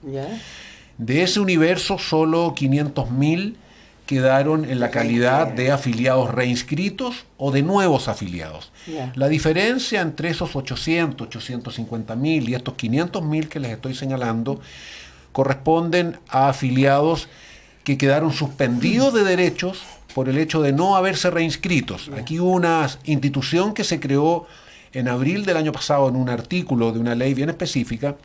De ese universo, solo 500.000 quedaron en la calidad de afiliados reinscritos o de nuevos afiliados. La diferencia entre esos 850.000 y estos 500.000 que les estoy señalando corresponden a afiliados que quedaron suspendidos de derechos por el hecho de no haberse reinscritos. Aquí hubo una institución que se creó en abril del año pasado en un artículo de una ley bien específica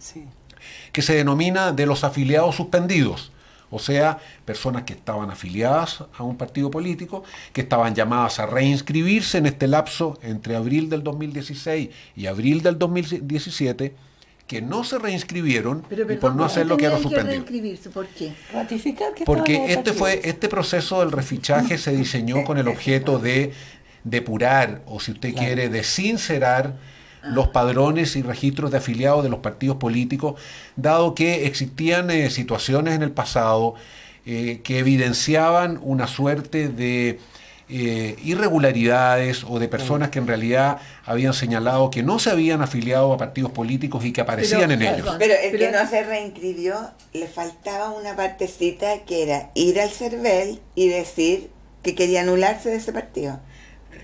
que se denomina de los afiliados suspendidos, o sea, personas que estaban afiliadas a un partido político, que estaban llamadas a reinscribirse en este lapso entre abril del 2016 y abril del 2017, que no se reinscribieron Pero, y por no hacerlo quedaron suspendidos. reinscribirse? ¿Por qué? Ratificar que Porque estaban este proceso del refichaje se diseñó con el objeto de depurar, o si usted quiere, de sincerar los padrones y registros de afiliados de los partidos políticos, dado que existían situaciones en el pasado que evidenciaban una suerte de irregularidades o de personas que en realidad habían señalado que no se habían afiliado a partidos políticos y que aparecían en ellos. Pero el que no se reinscribió, le faltaba una partecita que era ir al CERVEL y decir que quería anularse de ese partido.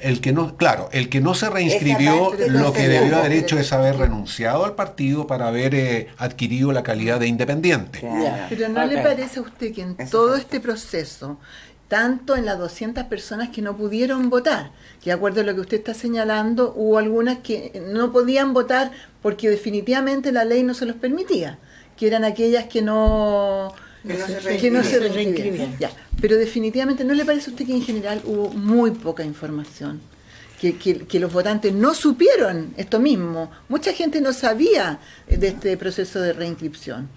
El que no se reinscribió, lo que debió haber hecho es haber renunciado al partido para haber adquirido la calidad de independiente. Claro. Pero ¿no le parece a usted que en todo este proceso, tanto en las 200 personas que no pudieron votar, que de acuerdo a lo que usted está señalando, hubo algunas que no podían votar porque definitivamente la ley no se los permitía, que eran aquellas que no se reinscribían? Ya. Pero definitivamente, ¿no le parece a usted que en general hubo muy poca información? Que los votantes no supieron esto mismo. Mucha gente no sabía de este proceso de reinscripción.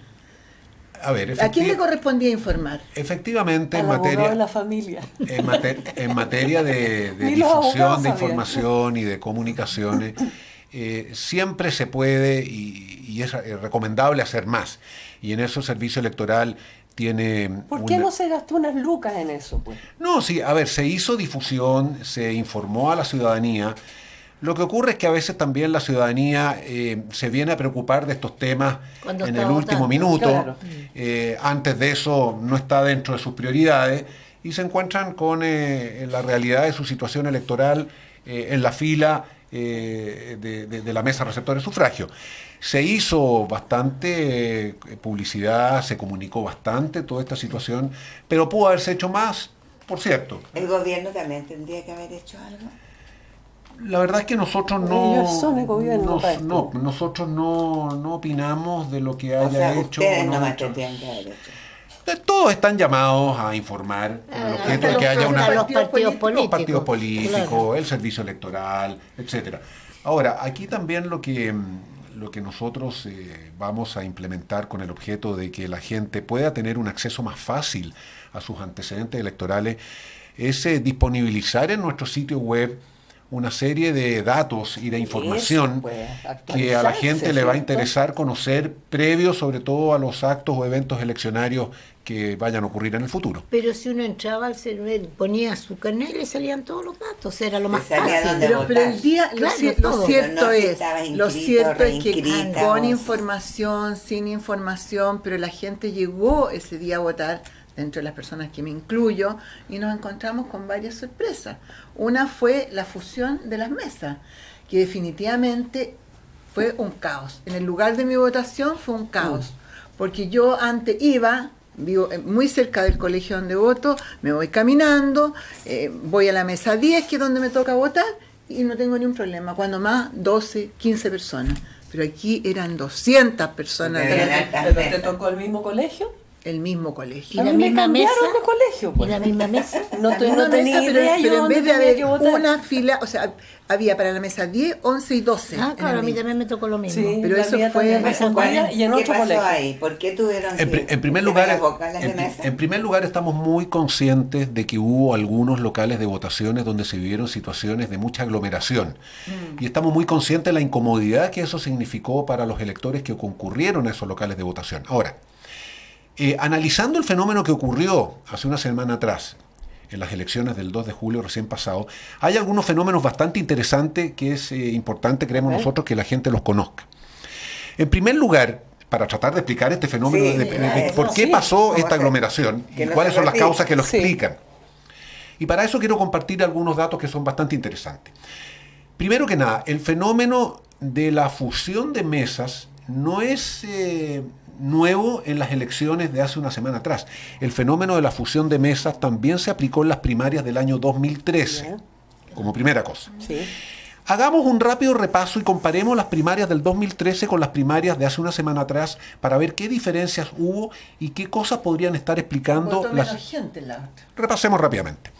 A ver, ¿A quién le correspondía informar? Efectivamente, al abogado de la familia. En materia de Ni los abogados difusión, de sabían. información y de comunicaciones, siempre se puede y es recomendable hacer más. Y en eso el servicio electoral tiene... ¿Por qué no se gastó unas lucas en eso, pues? No, sí, a ver, se hizo difusión, se informó a la ciudadanía. Lo que ocurre es que a veces también la ciudadanía se viene a preocupar de estos temas Cuando en está el último votando. minuto. Claro. Antes de eso no está dentro de sus prioridades y se encuentran con la realidad de su situación electoral en la fila de la mesa receptora de sufragio. Se hizo bastante publicidad, se comunicó bastante toda esta situación, pero pudo haberse hecho más, por cierto. ¿El gobierno también tendría que haber hecho algo? La verdad es que nosotros no, Ellos son el gobierno para esto. nosotros no opinamos de lo que haya O sea, hecho. ustedes o no nomás hecho. tendrían que haber hecho. Todos están llamados a informar con el objeto de que haya los partidos los políticos. partidos políticos, Claro. el servicio electoral, etcétera. Ahora, aquí también lo que nosotros vamos a implementar con el objeto de que la gente pueda tener un acceso más fácil a sus antecedentes electorales es disponibilizar en nuestro sitio web una serie de datos y de información Eso, pues, que a la gente le va a ¿cierto? interesar conocer previo sobre todo a los actos o eventos eleccionarios que vayan a ocurrir en el futuro. Pero si uno entraba al CERVEL, ponía su carnet y le salían todos los datos, era lo más Le salía fácil. donde Pero el día, Claro, lo todo. cierto Pero no si es, estaba lo inscrito, cierto es que reinscrita, con o- información, sin información, pero la gente llegó ese día a votar, dentro de las personas que me incluyo, y nos encontramos con varias sorpresas. Una fue la fusión de las mesas, que definitivamente fue un caos. En el lugar de mi votación fue un caos, porque yo antes vivo muy cerca del colegio donde voto, me voy caminando, voy a la mesa 10, que es donde me toca votar, y no tengo ni un problema. Cuando más, 12, 15 personas. Pero aquí eran 200 personas. Pero del- eran- ¿Pero te tocó el mismo colegio? el mismo ¿Y colegio. A la mí me misma cambiaron mesa? de colegio, ¿Y pues. la misma mesa? No La misma tenía mesa, idea yo pero en dónde vez de tenía haber que votar. una fila, o sea, había para la mesa 10, 11 y 12. Ah, claro, a mí en el también me tocó lo mismo. Sí, Pero la eso mía fue también me hace tocó allá y en ¿Qué otro pasó colegio. ahí? ¿Por qué tuvieron En primer lugar, las vocales de mesa? en primer lugar estamos muy conscientes de que hubo algunos locales de votaciones donde se vivieron situaciones de mucha aglomeración. Y estamos muy conscientes de la incomodidad que eso significó para los electores que concurrieron a esos locales de votación. Ahora, analizando el fenómeno que ocurrió hace una semana atrás, en las elecciones del 2 de julio recién pasado, hay algunos fenómenos bastante interesantes que es importante, creemos nosotros, que la gente los conozca. En primer lugar, para tratar de explicar este fenómeno, Sí, de por eso, qué sí. pasó ¿Cómo esta se- aglomeración que y no cuáles se son las repita? causas que lo Sí. explican. Y para eso quiero compartir algunos datos que son bastante interesantes. Primero que nada, el fenómeno de la fusión de mesas no es nuevo en las elecciones de hace una semana atrás. El fenómeno de la fusión de mesas también se aplicó en las primarias del año 2013, como primera cosa. Sí. Hagamos un rápido repaso y comparemos las primarias del 2013 con las primarias de hace una semana atrás para ver qué diferencias hubo y qué cosas podrían estar explicando Votó las... menos gente en la otra. Repasemos rápidamente.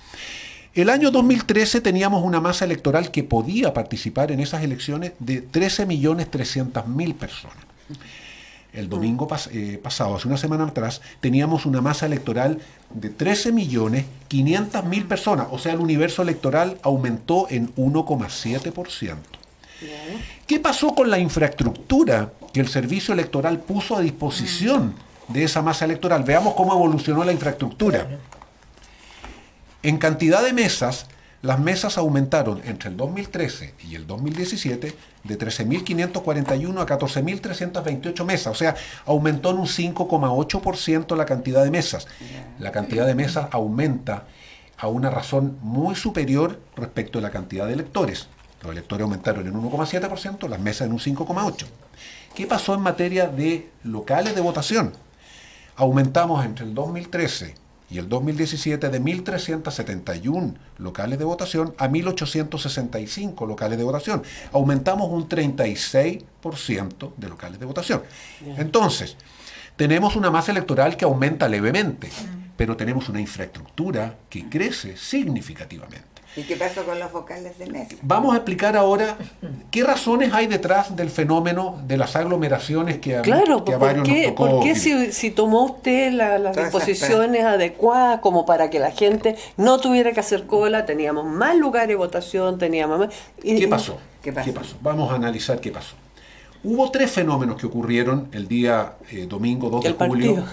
El año 2013 teníamos una masa electoral que podía participar en esas elecciones de 13.300.000 personas. El domingo pasado, hace una semana atrás, teníamos una masa electoral de 13.500.000 personas. O sea, el universo electoral aumentó en 1,7%. ¿Qué pasó con la infraestructura que el servicio electoral puso a disposición de esa masa electoral? Veamos cómo evolucionó la infraestructura. En cantidad de mesas, las mesas aumentaron entre el 2013 y el 2017 de 13.541 a 14.328 mesas. O sea, aumentó en un 5,8% la cantidad de mesas. La cantidad de mesas aumenta a una razón muy superior respecto a la cantidad de electores. Los electores aumentaron en 1,7%, las mesas en un 5,8%. ¿Qué pasó en materia de locales de votación? Aumentamos entre el 2013 y el 2017 de 1.371 locales de votación a 1.865 locales de votación. Aumentamos un 36% de locales de votación. Entonces, tenemos una masa electoral que aumenta levemente, pero tenemos una infraestructura que crece significativamente. ¿Y qué pasó con los vocales de mesa? Vamos a explicar ahora qué razones hay detrás del fenómeno de las aglomeraciones que a varios nos tocó. ¿Por qué si tomó usted las disposiciones adecuadas como para que la gente no tuviera que hacer cola, teníamos más lugares de votación, teníamos más... ¿Qué pasó? Vamos a analizar qué pasó. Hubo 3 fenómenos que ocurrieron el día domingo 2 de julio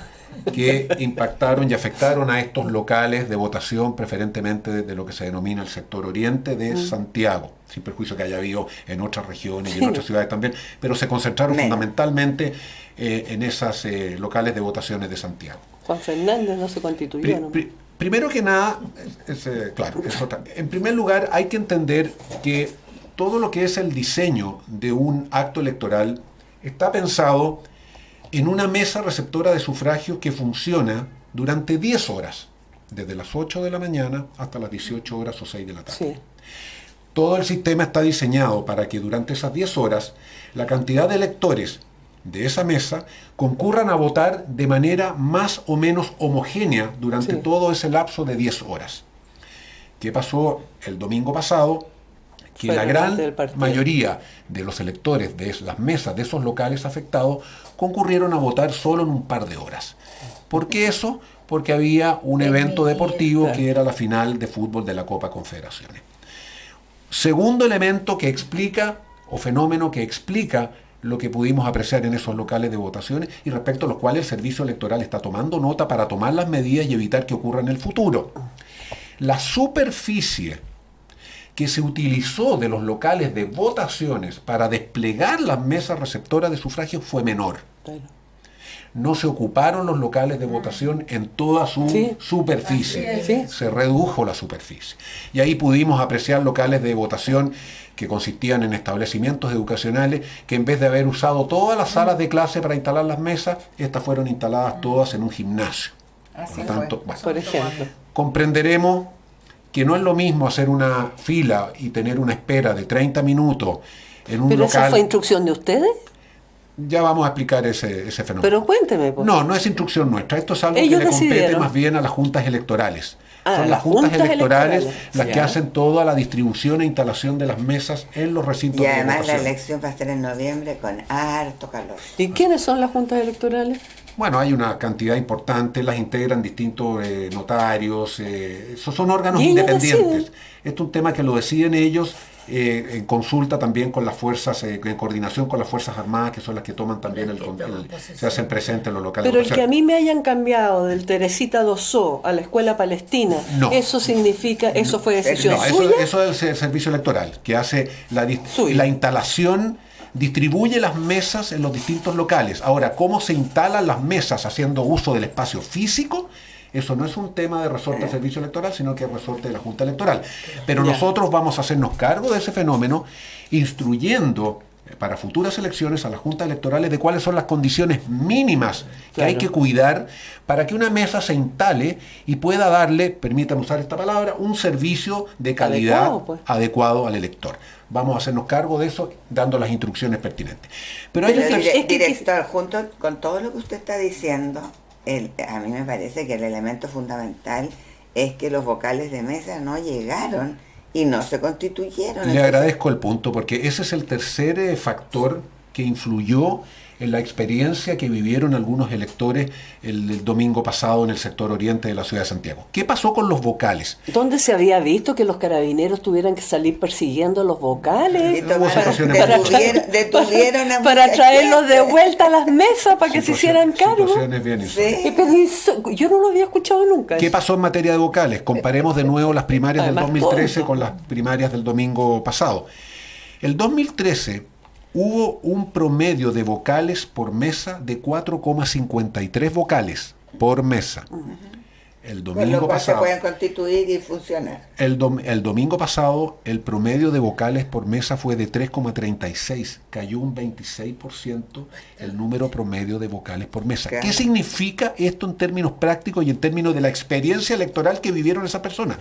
que impactaron y afectaron a estos locales de votación, preferentemente de lo que se denomina el sector oriente de Santiago, sin perjuicio que haya habido en otras regiones y en otras ciudades también, pero se concentraron fundamentalmente en esas locales de votaciones de Santiago. Juan Fernández no se constituyó, ¿no? Primero que nada, en primer lugar hay que entender que todo lo que es el diseño de un acto electoral está pensado en una mesa receptora de sufragio que funciona durante 10 horas, desde las 8 de la mañana hasta las 18 horas o 6 de la tarde. Sí. Todo el sistema está diseñado para que durante esas 10 horas la cantidad de electores de esa mesa concurran a votar de manera más o menos homogénea durante todo ese lapso de 10 horas. ¿Qué pasó el domingo pasado? Que la gran mayoría de los electores de las mesas de esos locales afectados concurrieron a votar solo en un par de horas. ¿Por qué eso? Porque había un evento deportivo que era la final de fútbol de la Copa Confederaciones. Segundo elemento que explica, o fenómeno que explica lo que pudimos apreciar en esos locales de votaciones y respecto a los cuales el servicio electoral está tomando nota para tomar las medidas y evitar que ocurra en el futuro. La superficie que se utilizó de los locales de votaciones para desplegar las mesas receptoras de sufragio fue menor. No se ocuparon los locales de votación en toda su superficie. Se redujo la superficie. Y ahí pudimos apreciar locales de votación que consistían en establecimientos educacionales que en vez de haber usado todas las salas de clase para instalar las mesas, estas fueron instaladas todas en un gimnasio. Por lo tanto, por ejemplo, comprenderemos que no es lo mismo hacer una fila y tener una espera de 30 minutos en un local. ¿Pero esa fue instrucción de ustedes? Ya vamos a explicar ese fenómeno. Pero cuénteme. Pues. No es instrucción nuestra. Esto es algo que le compete más bien a las juntas electorales. Son las juntas electorales las que hacen toda la distribución e instalación de las mesas en los recintos de votación. Y además la elección va a ser en noviembre con harto calor. ¿Y quiénes son las juntas electorales? Bueno, hay una cantidad importante, las integran distintos notarios, son órganos independientes. Esto es un tema que lo deciden ellos en consulta también con las fuerzas, en coordinación con las Fuerzas Armadas, que son las que toman también se hacen presentes en los locales. Pero el que a mí me hayan cambiado del Teresita Dosó a la Escuela Palestina, ¿eso significa, eso fue decisión suya? Eso es el servicio electoral, que hace la instalación, distribuye las mesas en los distintos locales. Ahora, ¿cómo se instalan las mesas haciendo uso del espacio físico? Eso no es un tema de resorte del servicio electoral, sino que es resorte de la Junta Electoral. Pero nosotros vamos a hacernos cargo de ese fenómeno, instruyendo para futuras elecciones a las juntas electorales de cuáles son las condiciones mínimas que hay que cuidar para que una mesa se instale y pueda darle, permítanme usar esta palabra, un servicio de calidad adecuado al elector. Vamos a hacernos cargo de eso dando las instrucciones pertinentes. Pero director, junto con todo lo que usted está diciendo, a mí me parece que el elemento fundamental es que los vocales de mesa no llegaron y no se constituyeron. Le agradezco el punto, porque ese es el tercer factor que influyó en la experiencia que vivieron algunos electores el domingo pasado en el sector oriente de la ciudad de Santiago. ¿Qué pasó con los vocales? ¿Dónde se había visto que los carabineros tuvieran que salir persiguiendo a los vocales? Detuvieron a para mucha traerlos gente. de vuelta a las mesas para que se hicieran cargo. Situaciones bien insólitas. Sí. Pero yo no lo había escuchado nunca. ¿Qué pasó en materia de vocales? Comparemos de nuevo las primarias del Además, 2013 tonto. con las primarias del domingo pasado. El 2013 hubo un promedio de vocales por mesa de 4,53 vocales por mesa. El Con lo domingo cual se pasado, pueden constituir y funcionar. el domingo pasado, el promedio de vocales por mesa fue de 3,36. Cayó un 26% el número promedio de vocales por mesa. Claro. ¿Qué significa esto en términos prácticos y en términos de la experiencia electoral que vivieron esas personas?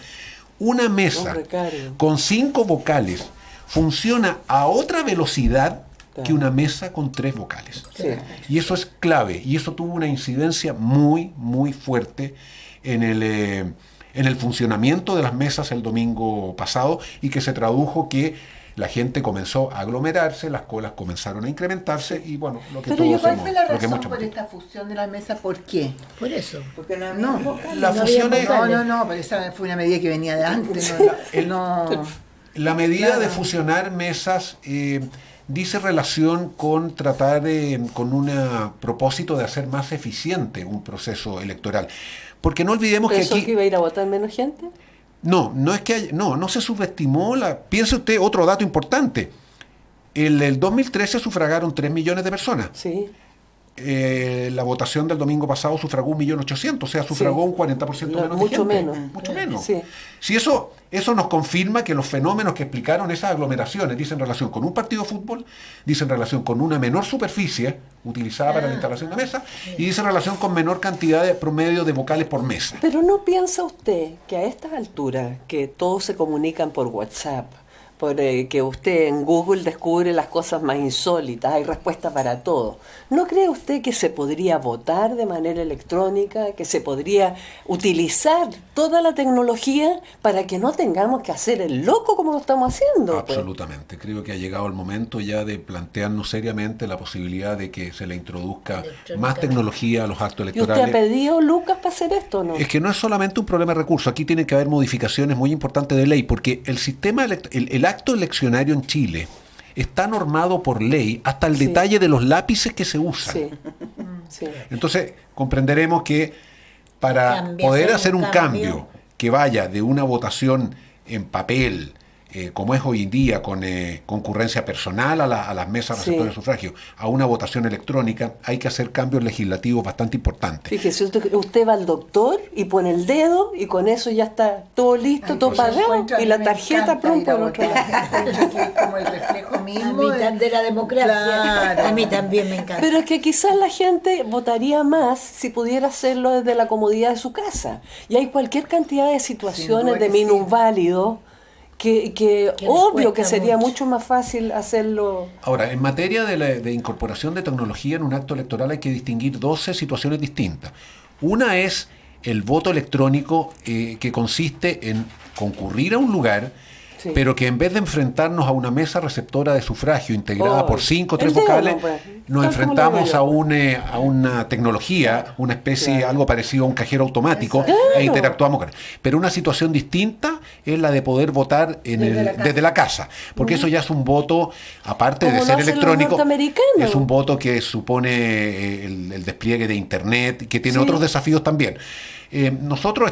Una mesa Hombre, Caro. con 5 vocales funciona a otra velocidad Claro. que una mesa con 3 vocales. Sí. Y eso es clave, y eso tuvo una incidencia muy, muy fuerte en el funcionamiento de las mesas el domingo pasado, y que se tradujo que la gente comenzó a aglomerarse, las colas comenzaron a incrementarse, y bueno, lo que Pero todos ¿cuál hemos- fue la lo que razón muchos por hemos- esta fusión de la mesa? ¿Por qué? Por eso. Porque no, No, La no fusión había es- vocales. No, pero esa fue una medida que venía de antes. La medida Claro. de fusionar mesas dice relación con tratar con un propósito de hacer más eficiente un proceso electoral. Porque no olvidemos que ¿Pensó aquí... que iba a ir a votar menos gente? No es que no se subestimó piense usted otro dato importante. El 2013 sufragaron 3 millones de personas. Sí. La votación del domingo pasado sufragó 1.800.000, o sea, sufragó Sí. un 40% menos de Mucho gente. menos. Mucho menos. Sí. Si eso nos confirma que los fenómenos que explicaron esas aglomeraciones dicen relación con un partido de fútbol, dicen relación con una menor superficie utilizada para la instalación de mesa, y dicen relación con menor cantidad de promedio de vocales por mesa. Pero ¿no piensa usted que a estas alturas, que todos se comunican por WhatsApp, que usted en Google descubre las cosas más insólitas, hay respuestas para todo, ¿no cree usted que se podría votar de manera electrónica, que se podría utilizar toda la tecnología para que no tengamos que hacer el loco como lo estamos haciendo? pues? Absolutamente. Creo que ha llegado el momento ya de plantearnos seriamente la posibilidad de que se le introduzca más tecnología a los actos ¿Y usted ha electorales. pedido, Lucas, para hacer esto o no? Es que no es solamente un problema de recursos, aquí tiene que haber modificaciones muy importantes de ley, porque el sistema, el acto eleccionario en Chile está normado por ley hasta el Sí. detalle de los lápices que se usan. Sí. Sí. Entonces, comprenderemos que para Cambia, poder hacer hacer un un cambio. cambio que vaya de una votación en papel, como es hoy en día, con concurrencia personal a las mesas Sí. receptoras de sufragio, a una votación electrónica, hay que hacer cambios legislativos bastante importantes. Fíjese, usted va al doctor y pone el dedo y con eso ya está todo listo, todo pagado y la tarjeta pronto al otro lado. Como el reflejo mismo. A mí de la democracia. Claro. A mí también me encanta. Pero es que quizás la gente votaría más si pudiera hacerlo desde la comodidad de su casa. Y hay cualquier cantidad de situaciones duda de que sí. minusválidos que les obvio que cuesta sería mucho. mucho más fácil hacerlo. Ahora, en materia de incorporación de tecnología en un acto electoral hay que distinguir 12 situaciones distintas. Una es el voto electrónico, que consiste en concurrir a un lugar, Sí. pero que en vez de enfrentarnos a una mesa receptora de sufragio integrada Oh, por 5 o 3 el dedo, vocales, no, pues. nos Tal como lo enfrentamos veo yo. a una tecnología, una especie, Claro. algo parecido a un cajero automático, Claro. e interactuamos con él. Pero una situación distinta es la de poder votar desde la casa, porque eso ya es un voto, aparte de Como lo ser hacen los electrónico, norteamericanos. es un voto que supone el despliegue de Internet, que tiene Sí. otros desafíos también. Nosotros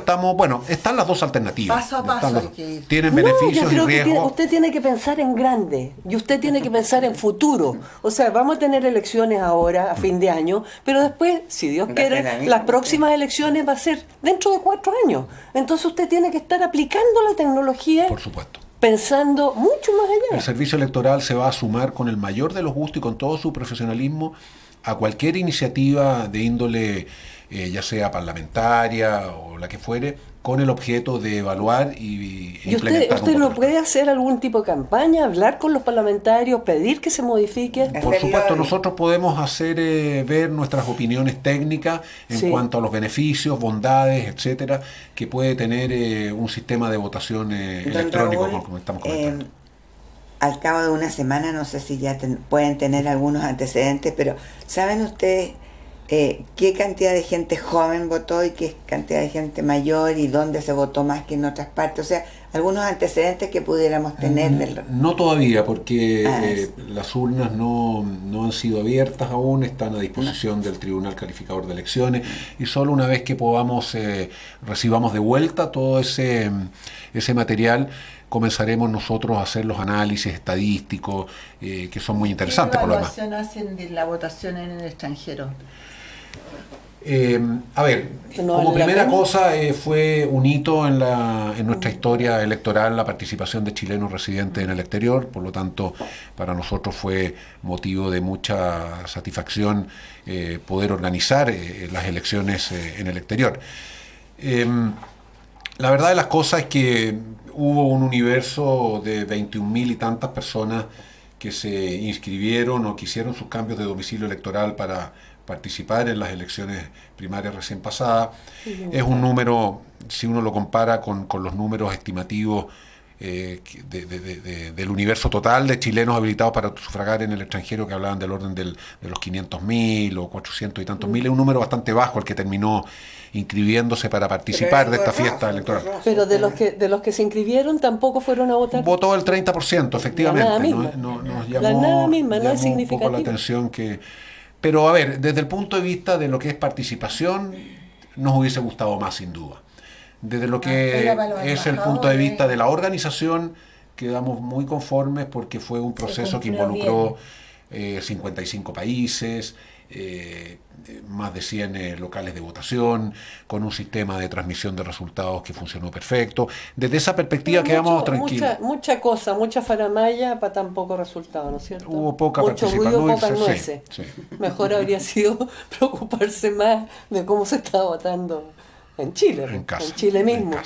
están las dos alternativas. Paso a paso Están las hay dos. que ir. Tienen No, beneficios yo creo y que riesgos. usted tiene que pensar en grande y usted tiene que pensar en futuro. O sea, vamos a tener elecciones ahora a fin de año, pero después, si Dios Va a ser la quiere, misma, las próximas elecciones va a ser dentro de 4 años. Entonces usted tiene que estar aplicando la tecnología Por supuesto. pensando mucho más El allá. servicio electoral se va a sumar con el mayor de los gustos y con todo su profesionalismo a cualquier iniciativa de índole, ya sea parlamentaria o la que fuere, con el objeto de evaluar y ¿Y implementar usted un no voto puede hacer algún tipo de campaña, hablar con los parlamentarios, pedir que se modifique? Por supuesto, Hacerlo- nosotros podemos hacer ver nuestras opiniones técnicas en Sí. cuanto a los beneficios, bondades, etcétera, que puede tener un sistema de votación Don electrónico, Raúl, como estamos comentando. al cabo de una semana, no sé si ya pueden tener algunos antecedentes, pero ¿saben ustedes qué cantidad de gente joven votó y qué cantidad de gente mayor y dónde se votó más que en otras partes? O sea, algunos antecedentes que pudiéramos tener. No todavía, porque las urnas no han sido abiertas aún, están a disposición del Tribunal Calificador de Elecciones, y solo una vez que podamos recibamos de vuelta todo ese material, comenzaremos nosotros a hacer los análisis estadísticos que son muy interesantes. ¿Qué evaluación hacen de la votación en el extranjero? A ver, como primera cosa, fue un hito en nuestra historia electoral la participación de chilenos residentes en el exterior, por lo tanto para nosotros fue motivo de mucha satisfacción poder organizar las elecciones en el exterior. La verdad de las cosas es que hubo un universo de 21.000 y tantas personas que se inscribieron o que hicieron sus cambios de domicilio electoral para participar en las elecciones primarias recién pasadas. Es un número, si uno lo compara con los números estimativos del universo total de chilenos habilitados para sufragar en el extranjero, que hablaban del orden de los 500.000 o 400 y tantos mil, es un número bastante bajo el que terminó inscribiéndose para participar de esta fiesta electoral. Pero de los que se inscribieron tampoco fueron a votar. Votó el 30%, efectivamente. La nada misma. Nos La nada misma, no es llamó significativo. un poco la atención que... Pero a ver, desde el punto de vista de lo que es participación, nos hubiese gustado más, sin duda. Desde lo que es el punto de vista de la organización, quedamos muy conformes porque fue un proceso que involucró 55 países, más de 100 locales de votación, con un sistema de transmisión de resultados que funcionó perfecto. Desde esa perspectiva quedamos tranquilos. Mucha cosa, mucha faramaya para tan poco resultado, ¿no es cierto? Hubo poca mucho participación. ruido, pocas Sí, nueces. sí. Mejor habría sido preocuparse más de cómo se está votando en Chile, en Chile mismo.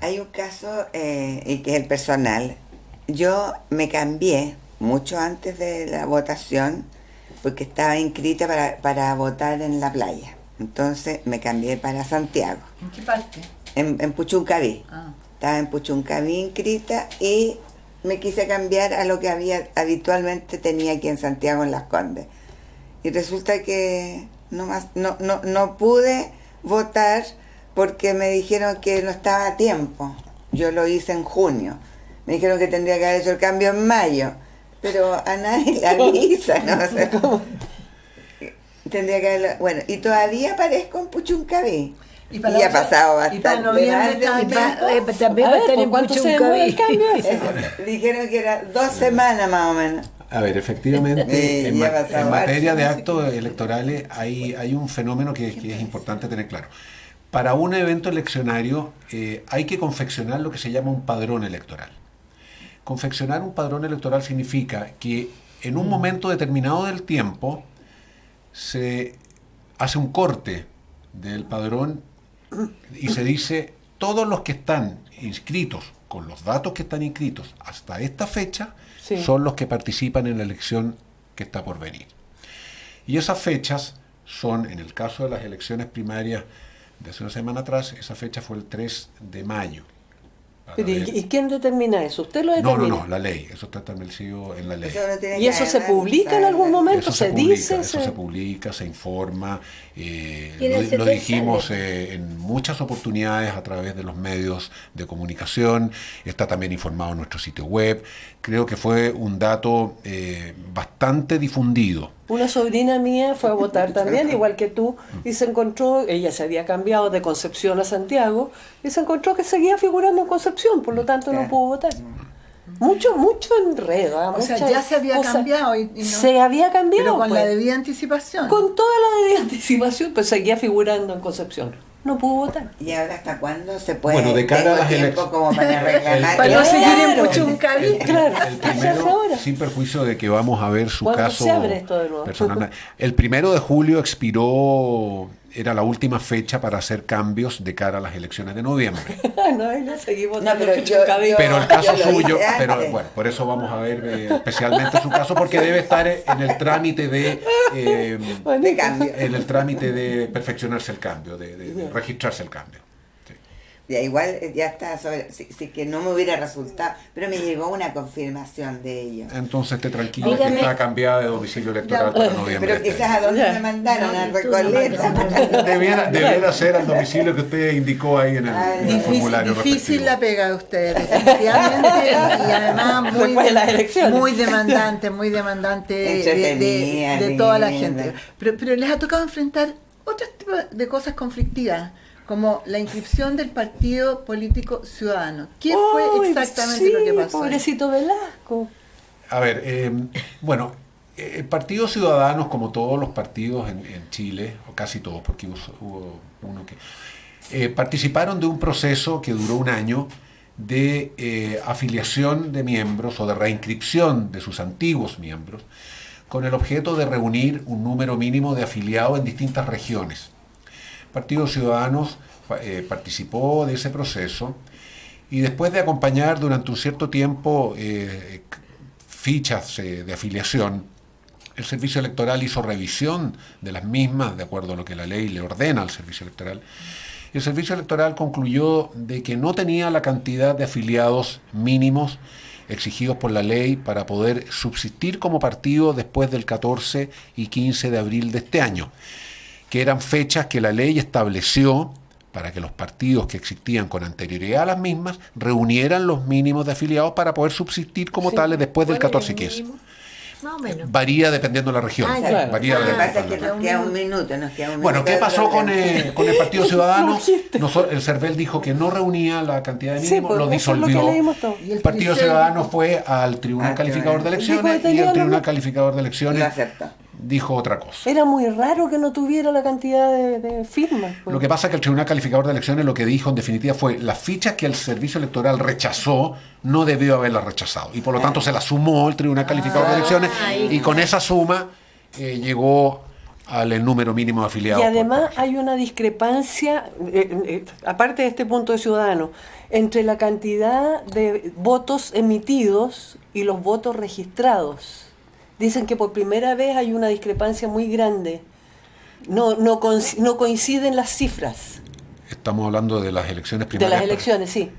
Hay un caso, y que es el personal. Yo me cambié mucho antes de la votación porque estaba inscrita para votar en la playa. Entonces me cambié para Santiago. ¿En qué parte? En Puchuncaví. Ah. Estaba en Puchuncaví inscrita y me quise cambiar a lo que habitualmente tenía aquí en Santiago, en Las Condes. Y resulta que no pude votar porque me dijeron que no estaba a tiempo. Yo lo hice en junio. Me dijeron que tendría que haber hecho el cambio en mayo. Pero a nadie le avisa, ¿no? O sea, tendría que haberlo... Bueno, y todavía aparezco en Puchuncaví. Y ha pasado bastante. Y para noviembre también va a estar en Puchuncaví. Dijeron que era 2 semanas más o menos. A ver, efectivamente, en materia de actos electorales hay un fenómeno que es importante tener claro. Para un evento eleccionario hay que confeccionar lo que se llama un padrón electoral. Confeccionar un padrón electoral significa que en un momento determinado del tiempo se hace un corte del padrón y se dice todos los que están inscritos con los datos que están inscritos hasta esta fecha son los que participan en la elección que está por venir. Y esas fechas son, en el caso de las elecciones primarias de hace una semana atrás, esa fecha fue el 3 de mayo. ¿Y quién determina eso? ¿Usted lo determina? No, la ley, eso está establecido en la ley. ¿Y eso se publica en algún momento? Eso se publica, se informa, lo dijimos en muchas oportunidades a través de los medios de comunicación, está también informado en nuestro sitio web. Creo que fue un dato bastante difundido. Una sobrina mía fue a votar también, igual que tú, y se encontró, ella se había cambiado de Concepción a Santiago, y se encontró que seguía figurando en Concepción, por lo tanto no pudo votar. Mucho enredo. O sea, ya se había cambiado. Y no, se había cambiado. Pero con la debida anticipación. Con toda la debida anticipación, pues seguía figurando en Concepción. No pudo votar. ¿Y ahora hasta cuándo se puede? Bueno, de cara a las elecciones. Como para reclamar. Para no seguir en Puchuncaví. Claro. Sin perjuicio de que vamos a ver su caso se abre esto de nuevo? personal. El 1 de julio expiró, era la última fecha para hacer cambios de cara a las elecciones de noviembre. Pero el caso suyo, bueno, por eso vamos a ver especialmente su caso, porque debe estar en el trámite de cambio, en el trámite de perfeccionarse el cambio, de registrarse el cambio. Sí. Ya igual ya está sobre, si que no me hubiera resultado, pero me llegó una confirmación de ello. Entonces esté tranquilo, que Dígame. está cambiada de domicilio electoral para noviembre. Pero quizás a dónde me mandaron, a Recoleta. Debiera ser al domicilio que usted indicó ahí en el formulario Difícil respectivo. la pega de usted, definitivamente, y además Después de las elecciones. muy demandante Entretenida, de toda la linda. gente. Pero les ha tocado enfrentar otro tipo de cosas conflictivas, como la inscripción del partido político Ciudadano. ¿Qué fue exactamente lo que pasó? Pobrecito Velasco. A ver, bueno, el Partido Ciudadanos, como todos los partidos en Chile, o casi todos, porque hubo uno que participaron de un proceso que duró un año de afiliación de miembros o de reinscripción de sus antiguos miembros, con el objeto de reunir un número mínimo de afiliados en distintas regiones. Partido Ciudadanos participó de ese proceso y después de acompañar durante un cierto tiempo fichas de afiliación, el Servicio Electoral hizo revisión de las mismas de acuerdo a lo que la ley le ordena al Servicio Electoral. Y el Servicio Electoral concluyó de que no tenía la cantidad de afiliados mínimos exigidos por la ley para poder subsistir como partido después del 14 y 15 de abril de este año, que eran fechas que la ley estableció para que los partidos que existían con anterioridad a las mismas reunieran los mínimos de afiliados para poder subsistir como tales después del 14 y 15. Más o menos. Varía dependiendo de la región. claro. Varía Lo que dependiendo pasa es de que la nos queda un minuto, Bueno, ¿qué pasó con el Partido Ciudadano? No, El CERVEL dijo que no reunía la cantidad de Sí, mínimos, pues, lo eso es lo que disolvió. leímos todo. Y el El Partido Tribunal- Ciudadano fue al Tribunal Calificador de Elecciones Dijo que y tenía el Tribunal la- Calificador de Lo Elecciones aceptó. dijo otra cosa. Era muy raro que no tuviera la cantidad de firmas. Pues. Lo que pasa es que el Tribunal Calificador de Elecciones lo que dijo en definitiva fue las fichas que el Servicio Electoral rechazó no debió haberlas rechazado y por lo tanto se las sumó el Tribunal Calificador de Elecciones y con esa suma llegó al número mínimo de afiliados. Y además por hay una discrepancia, aparte de este punto de Ciudadano, entre la cantidad de votos emitidos y los votos registrados. Dicen que por primera vez hay una discrepancia muy grande. No coinciden las cifras Estamos hablando de las elecciones de primarias. las elecciones, sí.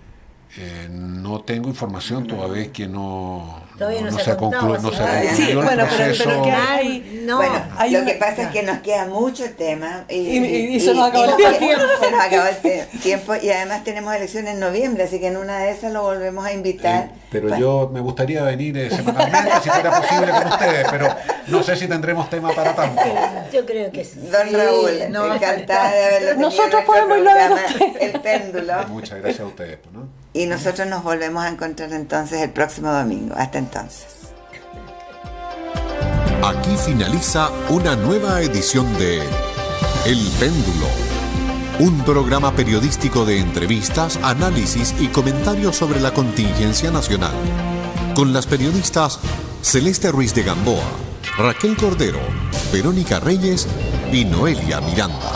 No tengo información todavía que Todavía no se ha se contado, no se sí. concluyó Sí, el bueno, proceso. pero que No, Bueno, hay lo una- que pasa es que nos queda mucho tema Y se nos acabó el tiempo. Se nos acabó el tiempo y además tenemos elecciones en noviembre, así que en una de esas lo volvemos a invitar. Pero yo me gustaría venir semanalmente si fuera posible con ustedes, pero no sé si tendremos tema para tanto. yo creo que sí. Don Raúl, no, encantada de haberlo tenido Nosotros en nuestro podemos ir a ver a programa, ustedes. El Péndulo. Muchas gracias a ustedes, ¿no? Y nosotros nos volvemos a encontrar entonces el próximo domingo. Hasta entonces. Aquí finaliza una nueva edición de El Péndulo, un programa periodístico de entrevistas, análisis y comentarios sobre la contingencia nacional, con las periodistas Celeste Ruiz de Gamboa, Raquel Cordero, Verónica Reyes y Noelia Miranda.